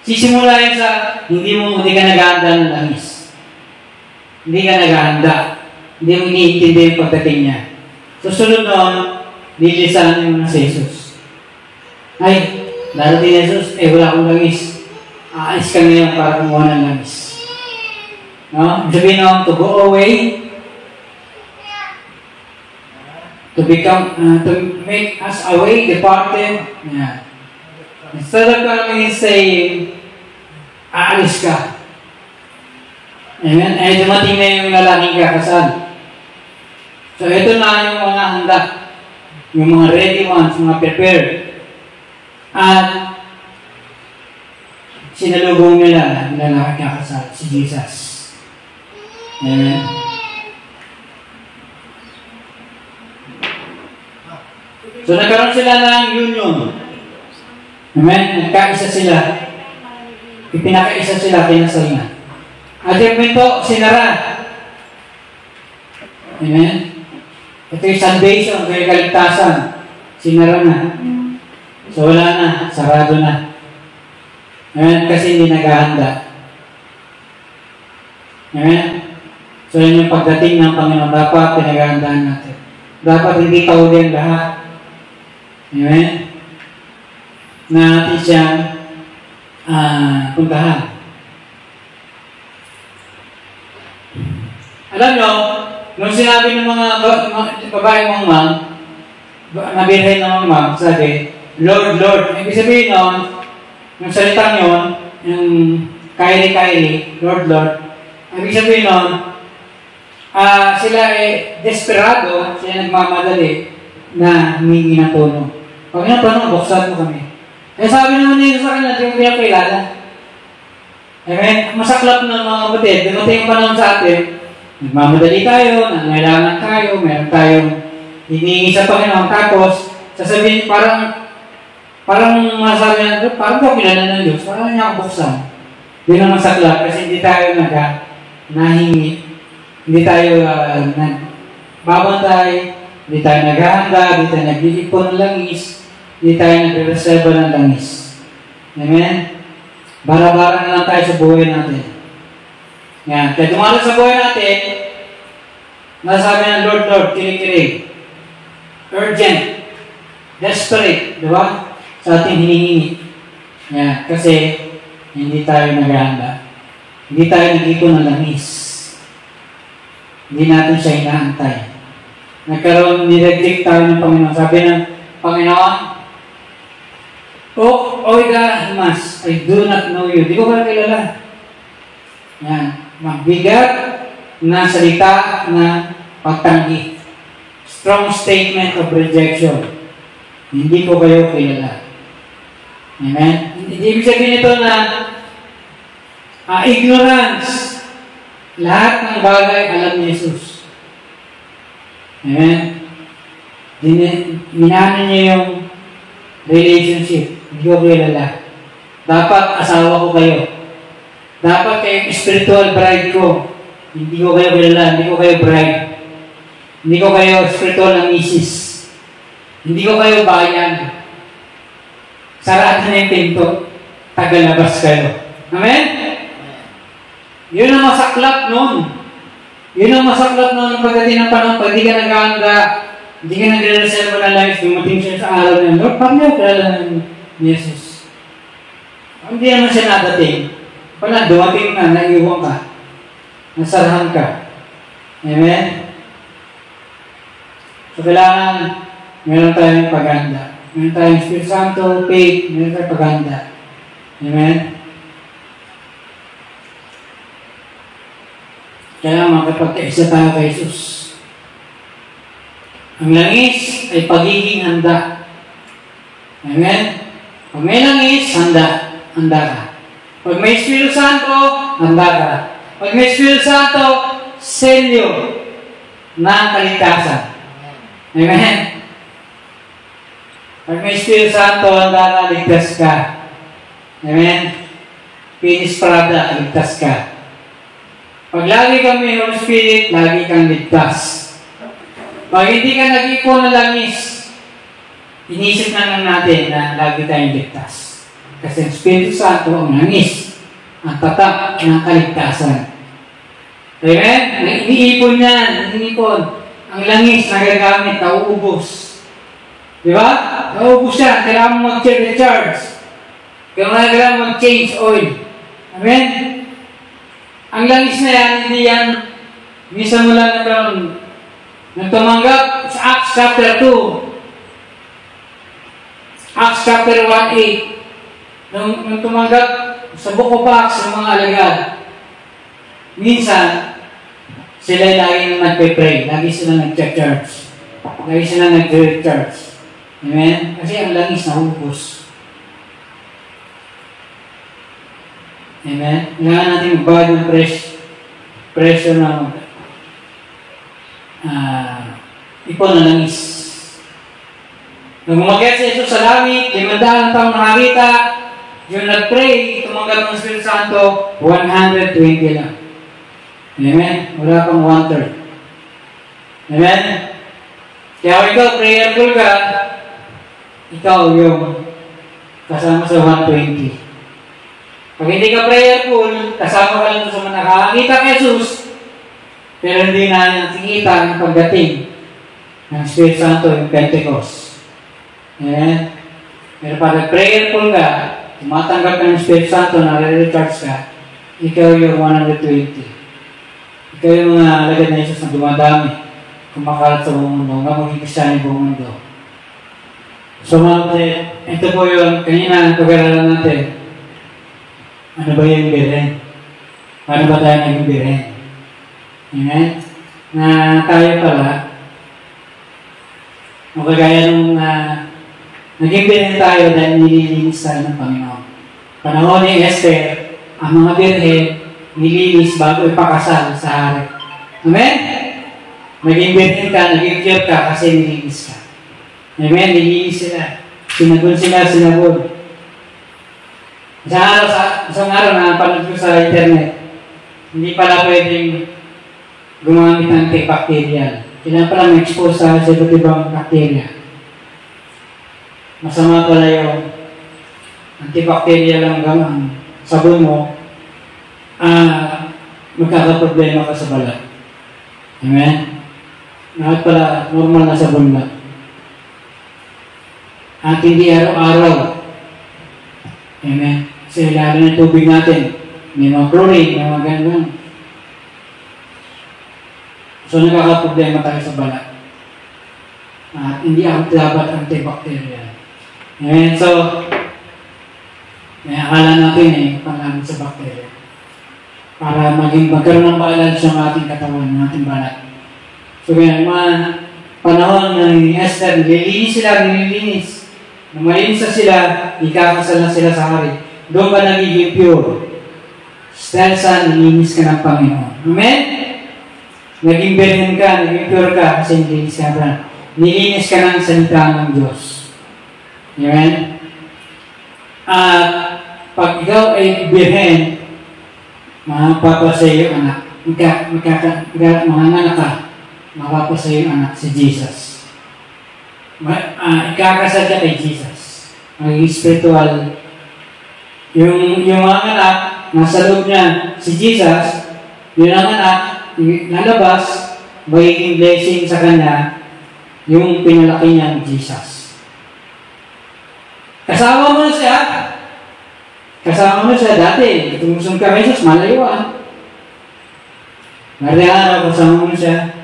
Sisimula yan sa hindi ka naghahanda ng langis. Hindi ka naghahanda. Hindi mo iniintindi yung pagdating niya. Susunod noon, lilisanin mo na si Jesus. Ay, darating na Jesus, wala akong langis. Aalis ka ngayon para kumuha ng langis. No? Sabihin naman, to go away, to make us away, departed. Yeah. Instead of coming and saying, aalis ka. Amen? Ay, dumating na yung lalaking kakasal. So, ito na yung mga handa. Yung mga ready ones, mga prepared. At, sinalubong nila ang lalaking kakasal, si Jesus. Amen? So, nagkaroon sila ng union. Amen? Nagkaisa sila. Ipinakaisa sila, kinasal na. At yung pinto, sinara. Amen? Ito yung salvation, kaya kaligtasan. Sinara na. So, wala na. Sarado na. Amen? Kasi hindi naghahanda. Amen? So, yun yung pagdating ng Panginoon. Dapat pinaghahandaan natin. Dapat hindi tauli ang lahat. Amen? Na natin siyang puntahan. Alam nyo, nung sinabi ng mga babae mong ma'am, nabirhay ng mga ma'am, sabi, Lord, Lord. Ibig sabihin nun, yung salitang yun, yung kairi-kairi, Lord, Lord, ibig sabihin nun, sila desperado, sila nagmamadali na humingi ng tulong. Pag natanong, buksan mo kami. Sabi naman nila sa kanya, di mo pinapilala. Masaklap na mga kapatid, dumating yung panahon sa atin, nagmamadali tayo, nangailangan tayo, meron tayong hinihingi sa Panginoon, tapos, sasabihin, parang masabi na, parang daw kilala ng Diyos, parang niya ang buksan. Di naman saklap, kasi hindi tayo nahingi, hindi tayo nagbabantay, hindi tayo naghahanda, hindi tayo nag-iipon ng langis, hindi tayo nagre-reserva ng langis. Amen? Bara-bara na lang tayo sa buhay natin. Yan. Kaya dumalo sa buhay natin, nasabi ng Lord, Lord, kilig-kilig. Urgent. Desperate. Diba? Sa ating hinihingi. Yan. Kasi, hindi tayo naghahanda. Hindi tayo nag-ipon ng langis. Hindi natin siya inaantay. Nagkaroon, nireject tayo ng Panginoon. Sabi ng Panginoon, Oida Mas, I do not know you. Di ko ba kilala? Yan. Magbigat na salita na pagtanggi. Strong statement of rejection. Hindi ko kayo kilala. Amen? Ibig sabihin nito na ignorance. Lahat ng bagay alam ni Jesus. Amen? Minano niya yung relationship. Hindi ko kilala. Dapat asawa ko kayo. Dapat kayo spiritual bride ko. Hindi ko kayo kilala, hindi ko kayo bride. Hindi ko kayo spiritual na misis. Hindi ko kayo bayan. Saraan na yung pinto. Tagalabas kayo. Amen? Yun ang masaklap nun. Yun ang masaklap nun pagdating ng panahon. Pag di ka nag-aanda, hindi ka nag-reserve na life, dumating siya sa araw na, Lord, paano yung kilala ng Jesus? Hindi naman siya nadating. Pala, dumating na, naiiwan ka. Nasarahan ka. Amen? So, kailangan meron tayong paganda. Meron tayong Espiritu Santo, faith, meron tayong paganda. Amen? Kailangan makapagkaisa tayo kay Jesus. Ang langis ay pagiging handa. Amen? Pag may langis, handa. Handa ka. Pag may Espiritu Santo, handa ka. Pag may Espiritu Santo, selyo ng kaligtasan. Amen? Pag may Espiritu Santo, handa ka, ligtas ka. Amen? Finished product, ligtas ka. Pag lagi kang may Holy Spirit, lagi kang ligtas. Pag hindi ka nag-ipon ng langis, inisip na lang natin na lagi tayong ligtas. Kasi ang Espiritu Santo ang langis, ang tatak ng kaligtasan. Amen? Iniipon yan, iniipon. Ang langis na gagamit, nauubos. Di ba? Nauubos yan, kailangan mo mag-recharge. Kailangan mag-change oil. Amen? Ang langis na yan, hindi yan, minsan mo lang nagkaroon, nang tumanggap sa Acts chapter 2, Acts chapter 1:8, nung tumanggap sa Book of Acts ng mga alagad, minsan, sila lagi nang nagpe-pray, lagi sila nag-church, lagi sila nag-church. Amen? Kasi ang langis na hubos. Amen? Kailangan natin magbayad ng presyo na ipon na langis. Nung umakyat si Jesus sa langit, 500 taong nakakita, yung nag-pray, tumanggap ng Espiritu Santo, 120 lang. Amen? Wala pang 1/3. Amen? Kaya ikaw, prayerful ka, ikaw yung kasama sa 120. Pag hindi ka prayerful, kasama ka lang sa mga nakakita kay Jesus, pero hindi na nakikita ang pagdating ng Espiritu Santo, yung Pentecost. Amen? Pero pag prayerful ka, tumatanggap ka ng Espiritu Santo, nare-recharge ka, ikaw yung 120. Ikaw yung mga alagad na Jesus na dumadami, kumakalat sa buong mundo, hanggang maging Kristiyan yung buong mundo. So, ito po yung kanina pag-aralan natin. Ano ba yung birhen? Paano ba tayo naging birhen? Amen? Na tayo pala, kagaya nung naging birhen tayo dahil nililinis tayo ng Panginoon. Panahon ni Esther, ang mga birhen nilinis bago ipakasal sa hari. Amen? Naging birhen ka, naging pure ka kasi nilinis ka. Amen? Nilinis sila. Sinagun sila, sinagun. Isang araw na panood ko sa internet, hindi pala pwedeng gumamit ng antibacterial. Kailangan pala ma-expose sa iba't ibang bacteria. Masama pala yung antibacterial lang ang sabon mo, magkakaproblema ka sa balat. Amen? Lahat pala normal na sabon lang. At hindi araw-araw. Amen? Kasi lalo na tubig natin, may mga chlorine, may mga ganun. So, nagkakaproblema tayo sa balat. At hindi ang dapat antibacterial. Amen? So, may akala natin pangalan sa bacteria. Para magkaroon ng balance yung ating katawan, ng ating balat. So, kaya mga panahon ng Esther, nililinis. Nung malinis na sila, ikakasal na sila sa hari. Doon ka nagiging pure. Dahil saan, nilinis ka ng Panginoon. Amen? Naging birhen ka, naging pure ka, kasi nilinis ka na. Nilinis ka ng salita ng Diyos. Amen? pag ikaw ay birhen, mapapasaya yung anak. Mga anak ka, mapapasaya yung anak, si Jesus. Ikakasal ka kay Jesus. Magiging spiritual. Yung mga anak, nasa loob niya, si Jesus, yung anak, lalabas, magiging blessing sa kanya, yung pinalaki niya ni Jesus. Kasama mo na siya. Kasama mo siya dati. Tumusong ka kay Jesus, malayuan. Ngayong araw, kasama mo siya.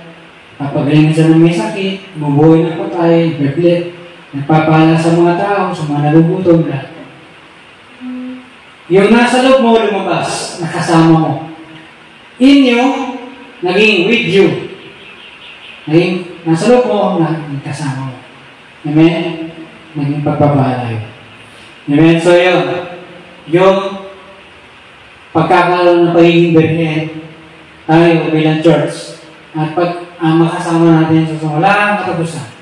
Papagaling siya ng may sakit, mabuhay ng patay, beblet, nagpapala sa mga tao, sa mga nagugutom lahat. Yung nasa loob mo, lumabas, nakasama mo. Inyo, naging with you. Naging, nasa loob mo, naging kasama mo. Amen? Naging pagpapala yun. Amen? So yun, yung pagkakaroon ng pagiging birhen, tayo bilang church, at pag makasama natin sa walang katapusan.